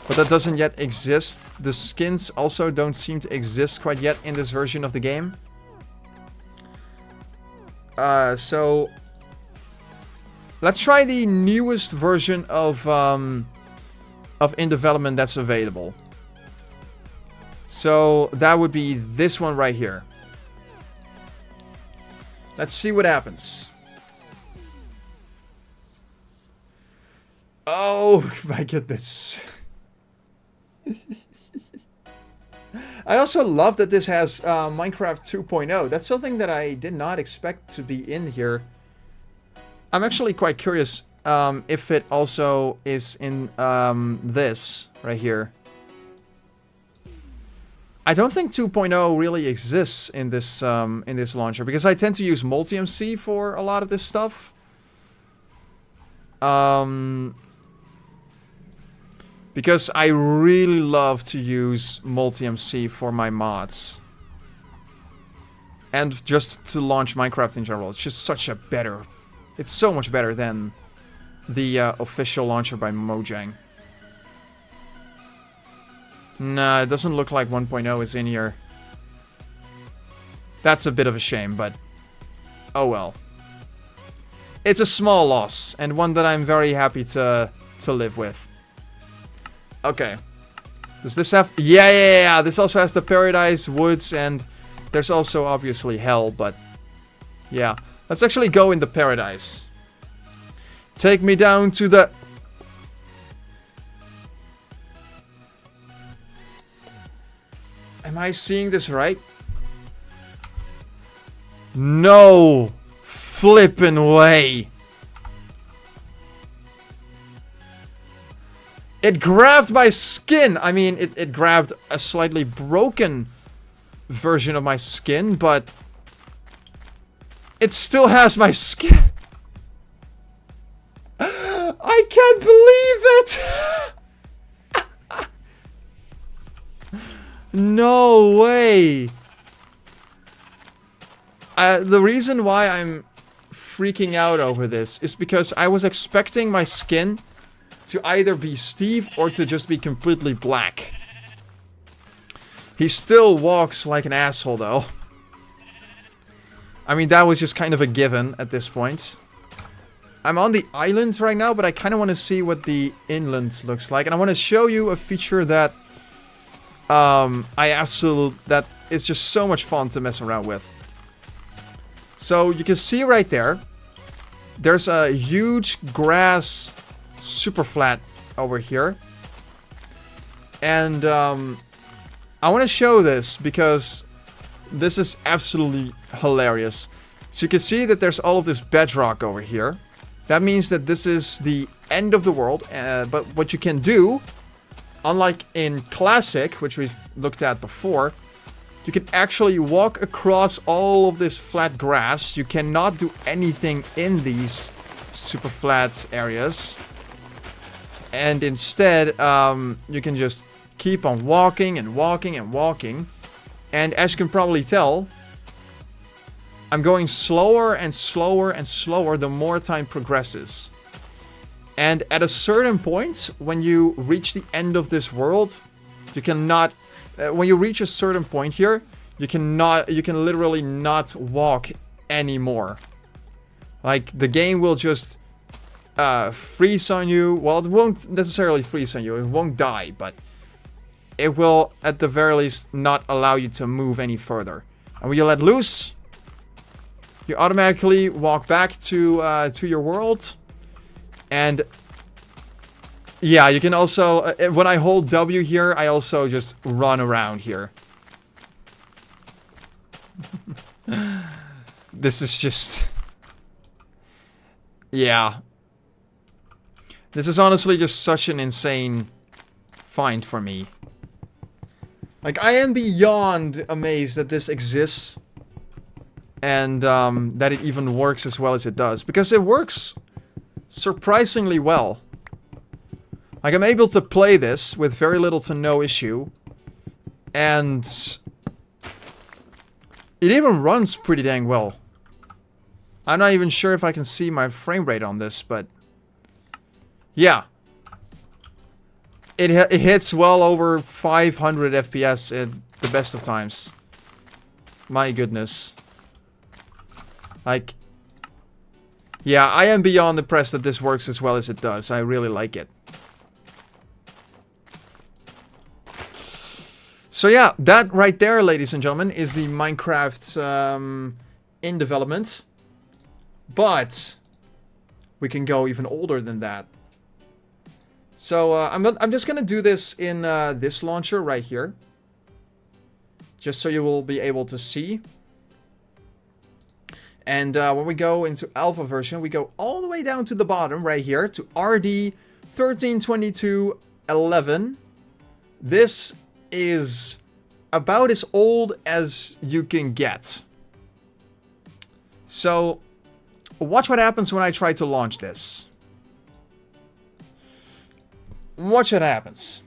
but that doesn't yet exist. The skins also don't seem to exist quite yet in this version of the game. So let's try the newest version of in development that's available. So that would be this one right here. Let's see what happens. Oh my goodness. I also love that this has Minecraft 2.0. That's something that I did not expect to be in here. I'm actually quite curious if it also is in this right here. I don't think 2.0 really exists in this launcher because I tend to use multi-MC for a lot of this stuff. Because I really love to use multi-MC for my mods. And just to launch Minecraft in general. It's just such a better... It's so much better than the official launcher by Mojang. Nah, it doesn't look like 1.0 is in here. That's a bit of a shame, but... oh well. It's a small loss, and one that I'm very happy to live with. Okay. Does this have... yeah. This also has the Paradise, Woods, and there's also obviously Hell, but... yeah. Let's actually go in the Paradise. Take me down to the... am I seeing this right? No flippin' way. It grabbed my skin. I mean, it grabbed a slightly broken version of my skin, but it still has my skin. I can't believe it. No way. The reason why I'm freaking out over this is because I was expecting my skin to either be Steve or to just be completely black. He still walks like an asshole though. I mean, that was just kind of a given at this point. I'm on the island right now, but I kind of want to see what the inland looks like. And I want to show you a feature that that is just so much fun to mess around with. So you can see right there, there's a huge grass super flat over here. And I want to show this because this is absolutely hilarious. So you can see that there's all of this bedrock over here. That means that this is the end of the world. But what you can do, unlike in Classic, which we've looked at before, you can actually walk across all of this flat grass. You cannot do anything in these super flat areas. And instead, you can just keep on walking and walking and walking. And as you can probably tell, I'm going slower and slower and slower the more time progresses. And at a certain point, when you reach the end of this world, you cannot... when you reach a certain point here, you can literally not walk anymore. Like, the game will just freeze on you. Well, it won't necessarily freeze on you. It won't die, but it will, at the very least, not allow you to move any further. And when you let loose, you automatically walk back to your world. And yeah, you can also, when I hold W here, I also just run around here. This is just... yeah. This is honestly just such an insane find for me. Like, I am beyond amazed that this exists. And that it even works as well as it does. Because it works surprisingly well. Like, I'm able to play this with very little to no issue. And it even runs pretty dang well. I'm not even sure if I can see my frame rate on this, but yeah. It hits well over 500 FPS at the best of times. My goodness. Like, yeah, I am beyond impressed that this works as well as it does. I really like it. So yeah, that right there, ladies and gentlemen, is the Minecraft in development. But we can go even older than that. So I'm just going to do this in this launcher right here. Just so you will be able to see. And when we go into alpha version, we go all the way down to the bottom right here to RD 132211. This is about as old as you can get. So watch what happens when I try to launch this. Watch what happens.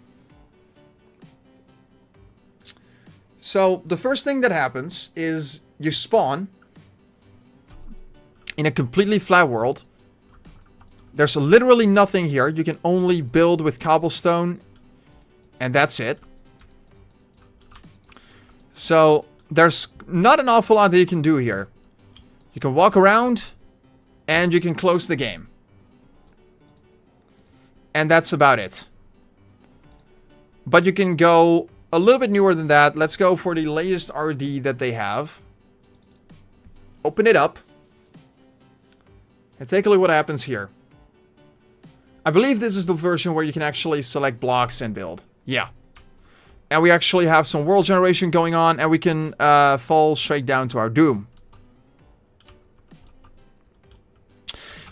So the first thing that happens is you spawn in a completely flat world. There's literally nothing here. You can only build with cobblestone, and that's it. So there's not an awful lot that you can do here. You can walk around, and you can close the game. And that's about it. But you can go a little bit newer than that. Let's go for the latest RD that they have. Open it up. And take a look what happens here. I believe this is the version where you can actually select blocks and build. Yeah. And we actually have some world generation going on. And we can fall straight down to our doom.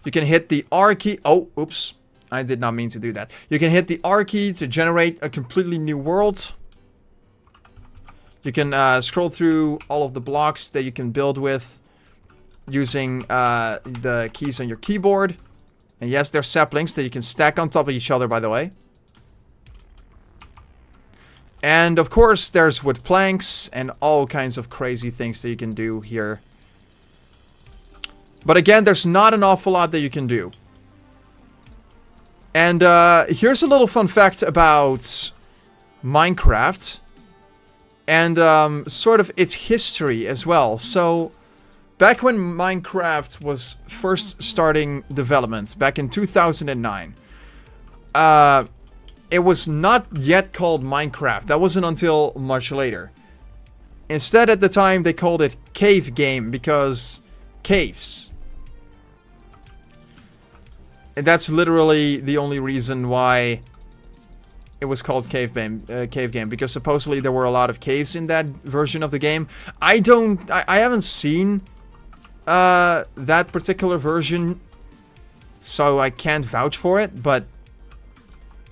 You can hit the R key. Oh, oops. I did not mean to do that. You can hit the R key to generate a completely new world. You can scroll through all of the blocks that you can build with using the keys on your keyboard. And yes, they're saplings that you can stack on top of each other, by the way. And of course, there's wood planks and all kinds of crazy things that you can do here. But again, there's not an awful lot that you can do. And here's a little fun fact about Minecraft. And sort of its history as well. So back when Minecraft was first starting development, back in 2009, it was not yet called Minecraft. That wasn't until much later. Instead, at the time, they called it Cave Game because caves. And that's literally the only reason why it was called Cave Game, because supposedly there were a lot of caves in that version of the game. I haven't seen that particular version, so I can't vouch for it, but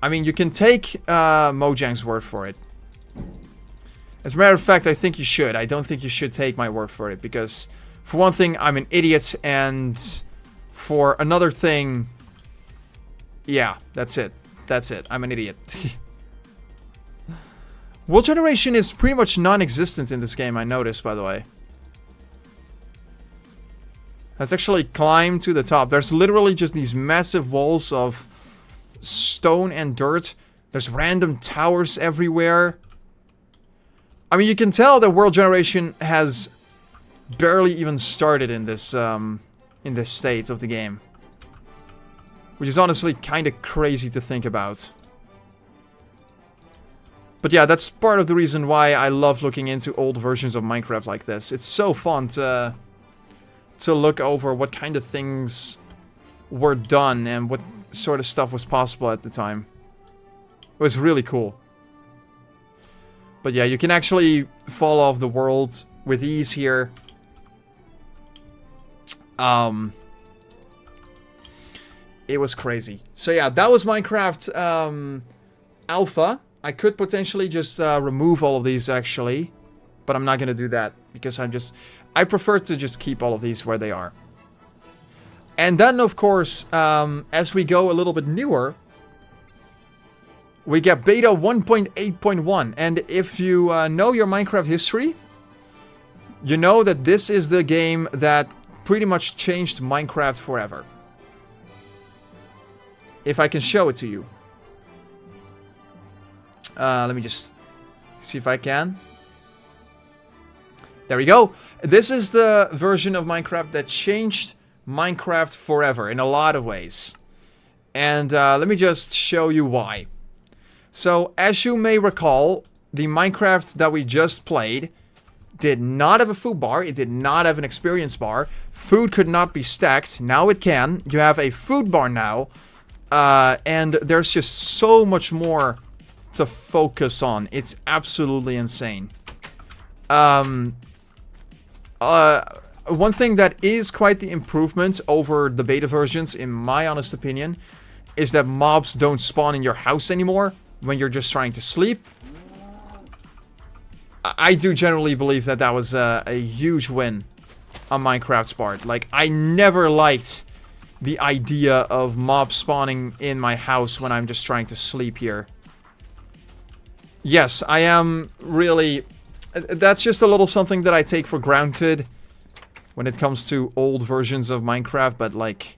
I mean, you can take Mojang's word for it. As a matter of fact, I think you should. I don't think you should take my word for it, because for one thing, I'm an idiot, and for another thing, yeah, that's it. That's it. I'm an idiot. World generation is pretty much non-existent in this game, I noticed, by the way. Let's actually climb to the top. There's literally just these massive walls of stone and dirt. There's random towers everywhere. I mean, you can tell that world generation has barely even started in this state of the game. Which is honestly kind of crazy to think about. But yeah, that's part of the reason why I love looking into old versions of Minecraft like this. It's so fun to look over what kind of things were done and what sort of stuff was possible at the time. It was really cool. But yeah, you can actually fall off the world with ease here. It was crazy. So yeah, that was Minecraft Alpha. I could potentially just remove all of these actually, but I'm not gonna do that because I prefer to just keep all of these where they are. And then of course, as we go a little bit newer, we get beta 1.8.1, and if you know your Minecraft history, you know that this is the game that pretty much changed Minecraft forever. If I can show it to you. Let me just see if I can. There we go. This is the version of Minecraft that changed Minecraft forever in a lot of ways. And let me just show you why. So, as you may recall, the Minecraft that we just played did not have a food bar. It did not have an experience bar. Food could not be stacked. Now it can. You have a food bar now. And there's just so much more to focus on. It's absolutely insane. One thing that is quite the improvement over the beta versions, in my honest opinion, is that mobs don't spawn in your house anymore when you're just trying to sleep. I do generally believe that that was a huge win on Minecraft's part. Like, I never liked the idea of mobs spawning in my house when I'm just trying to sleep here. Yes, I am really... That's just a little something that I take for granted when it comes to old versions of Minecraft, but like...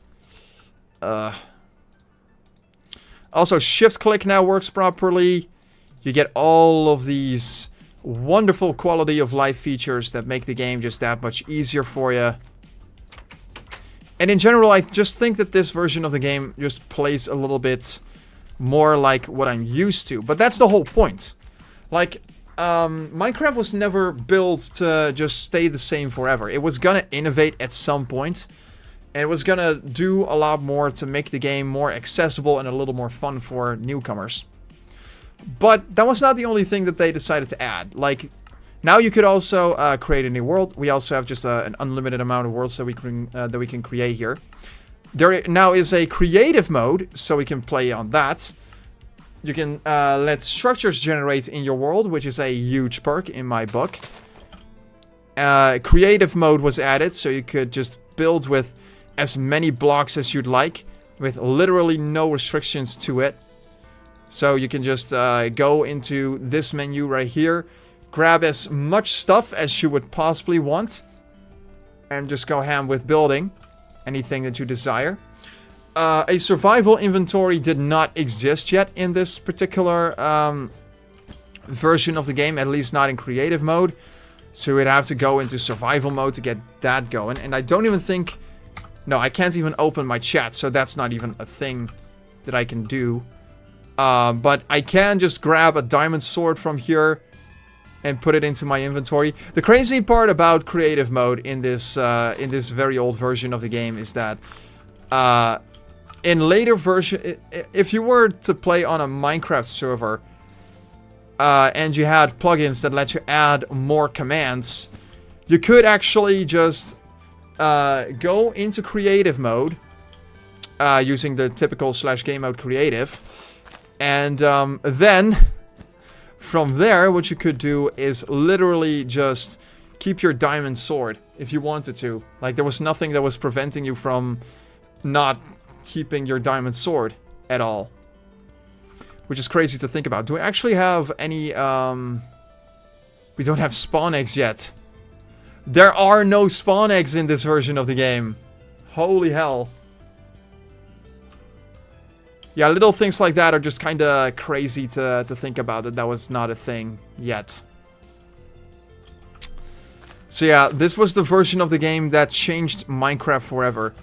Also, shift-click now works properly. You get all of these wonderful quality of life features that make the game just that much easier for you. And in general, I just think that this version of the game just plays a little bit more like what I'm used to. But that's the whole point. Like, Minecraft was never built to just stay the same forever. It was gonna innovate at some point. And it was gonna do a lot more to make the game more accessible and a little more fun for newcomers. But that was not the only thing that they decided to add. Like, now you could also create a new world. We also have just an unlimited amount of worlds that we can create here. There now is a creative mode, so we can play on that. You can let structures generate in your world, which is a huge perk in my book. Creative mode was added, so you could just build with as many blocks as you'd like, with literally no restrictions to it. So you can just go into this menu right here, grab as much stuff as you would possibly want, and just go ham with building anything that you desire. A survival inventory did not exist yet in this particular version of the game, at least not in creative mode. So we'd have to go into survival mode to get that going. And I don't even think... No, I can't even open my chat, so that's not even a thing that I can do. But I can just grab a diamond sword from here and put it into my inventory. The crazy part about creative mode in this very old version of the game is that in later version, if you were to play on a Minecraft server and you had plugins that let you add more commands, you could actually just go into creative mode using the typical /game mode creative. And then, from there, what you could do is literally just keep your diamond sword if you wanted to. Like, there was nothing that was preventing you from not keeping your diamond sword at all. Which is crazy to think about. Do we actually have any... We don't have spawn eggs yet. There are no spawn eggs in this version of the game. Holy hell. Yeah, little things like that are just kind of crazy to think about, that was not a thing yet. So yeah, this was the version of the game that changed Minecraft forever.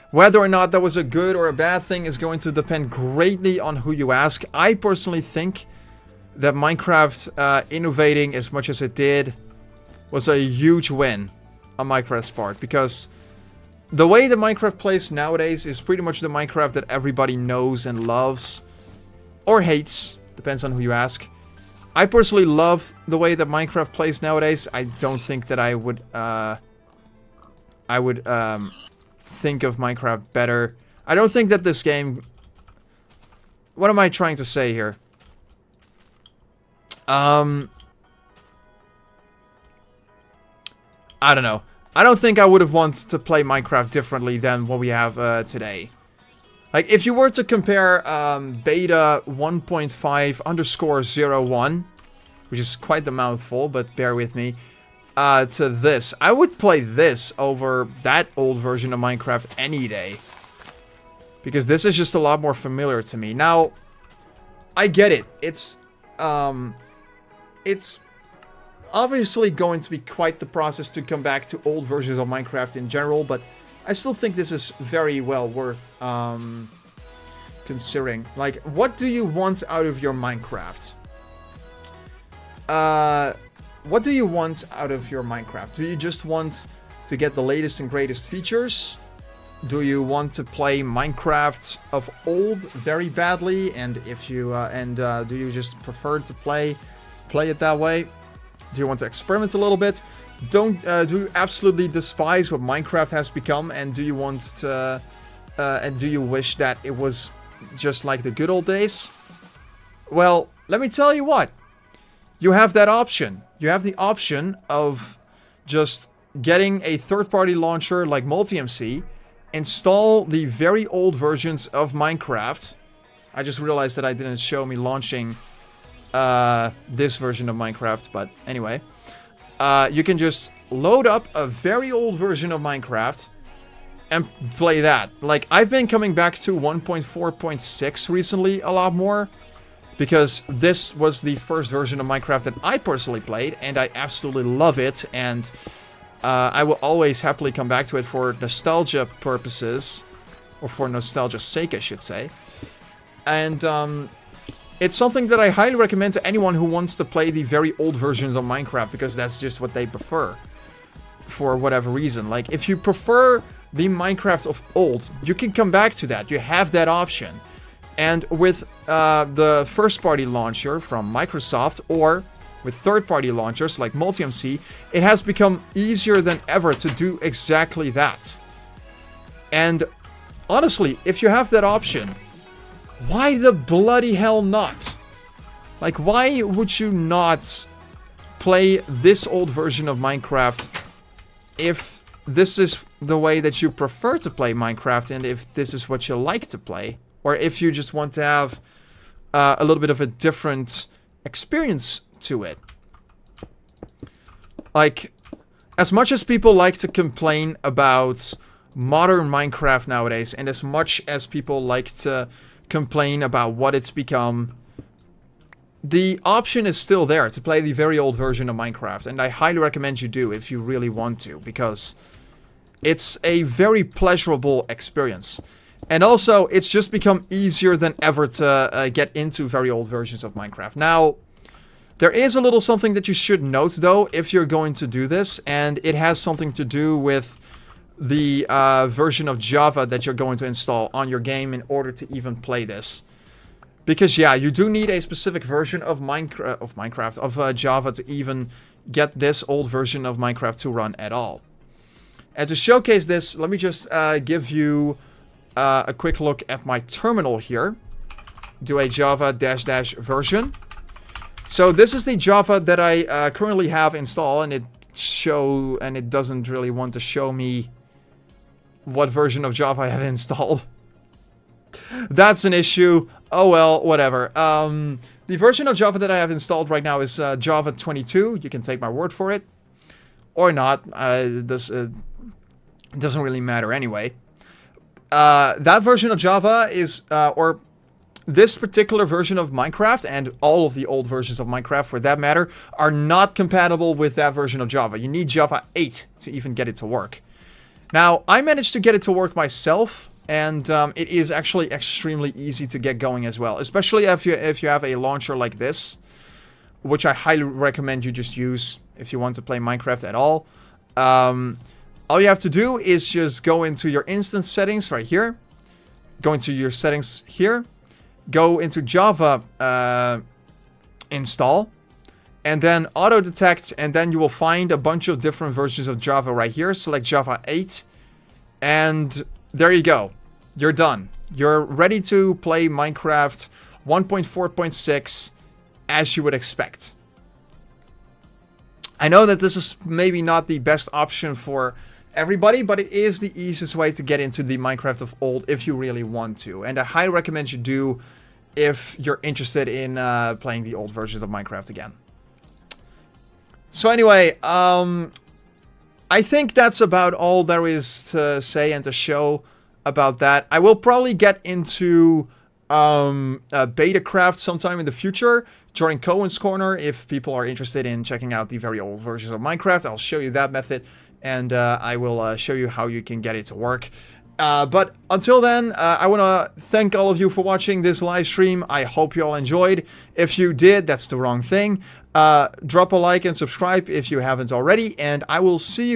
Whether or not that was a good or a bad thing is going to depend greatly on who you ask. I personally think that Minecraft innovating as much as it did was a huge win on Minecraft's part, because the way that Minecraft plays nowadays is pretty much the Minecraft that everybody knows and loves. Or hates. Depends on who you ask. I personally love the way that Minecraft plays nowadays. I don't think that I would think of Minecraft better. I don't think that this game... What am I trying to say here? I don't know. I don't think I would have wanted to play Minecraft differently than what we have today. Like, if you were to compare beta 1.5_01, which is quite the mouthful, but bear with me, to this, I would play this over that old version of Minecraft any day. Because this is just a lot more familiar to me. Now, I get it. It's obviously going to be quite the process to come back to old versions of Minecraft in general, but I still think this is very well worth considering. Like, what do you want out of your Minecraft? what do you want out of your Minecraft? Do you just want to get the latest and greatest features? Do you want to play Minecraft of old very badly? And if you do you just prefer to play it that way? Do you want to experiment a little bit? Do you absolutely despise what Minecraft has become? And do you want to and do you wish that it was just like the good old days? Well, let me tell you what. You have that option. You have the option of just getting a third-party launcher like MultiMC, install the very old versions of Minecraft. I just realized that I didn't show me launching this version of Minecraft, but anyway. You can just load up a very old version of Minecraft and play that. Like, I've been coming back to 1.4.6 recently a lot more, because this was the first version of Minecraft that I personally played, and I absolutely love it, and I will always happily come back to it for nostalgia purposes, or for nostalgia's sake, I should say. And it's something that I highly recommend to anyone who wants to play the very old versions of Minecraft, because that's just what they prefer, for whatever reason. Like, if you prefer the Minecraft of old, you can come back to that. You have that option. And with the first-party launcher from Microsoft, or with third-party launchers like MultiMC, it has become easier than ever to do exactly that. And honestly, if you have that option, why the bloody hell not? Like, why would you not play this old version of Minecraft if this is the way that you prefer to play Minecraft, and if this is what you like to play? Or if you just want to have a little bit of a different experience to it. Like, as much as people like to complain about modern Minecraft nowadays, and as much as people like to complain about what it's become, the option is still there to play the very old version of Minecraft. And I highly recommend you do if you really want to, because it's a very pleasurable experience. And also, it's just become easier than ever to get into very old versions of Minecraft. Now, there is a little something that you should note, though, if you're going to do this. And it has something to do with the version of Java that you're going to install on your game in order to even play this. Because, yeah, you do need a specific version of Java to even get this old version of Minecraft to run at all. And to showcase this, let me just give you a quick look at my terminal here. Do a Java -- version. So this is the Java that I currently have installed, and it doesn't really want to show me what version of Java I have installed. That's an issue. Oh well, whatever. The version of Java that I have installed right now is Java 22. You can take my word for it, or not. It doesn't really matter anyway. That version of Java is, or this particular version of Minecraft, and all of the old versions of Minecraft for that matter, are not compatible with that version of Java. You need Java 8 to even get it to work. Now, I managed to get it to work myself, and it is actually extremely easy to get going as well. Especially if you have a launcher like this, which I highly recommend you just use if you want to play Minecraft at all. All you have to do is just go into your instance settings right here. Go into your settings here. Go into Java install. And then auto detect. And then you will find a bunch of different versions of Java right here. Select Java 8. And there you go. You're done. You're ready to play Minecraft 1.4.6 as you would expect. I know that this is maybe not the best option for everybody, but it is the easiest way to get into the Minecraft of old if you really want to. And I highly recommend you do if you're interested in playing the old versions of Minecraft again. So anyway, I think that's about all there is to say and to show about that. I will probably get into Betacraft sometime in the future during Koen's Corner. If people are interested in checking out the very old versions of Minecraft, I'll show you that method. And I will show you how you can get it to work. But until then, I want to thank all of you for watching this live stream. I hope you all enjoyed. If you did, that's the wrong thing. Drop a like and subscribe if you haven't already. And I will see you guys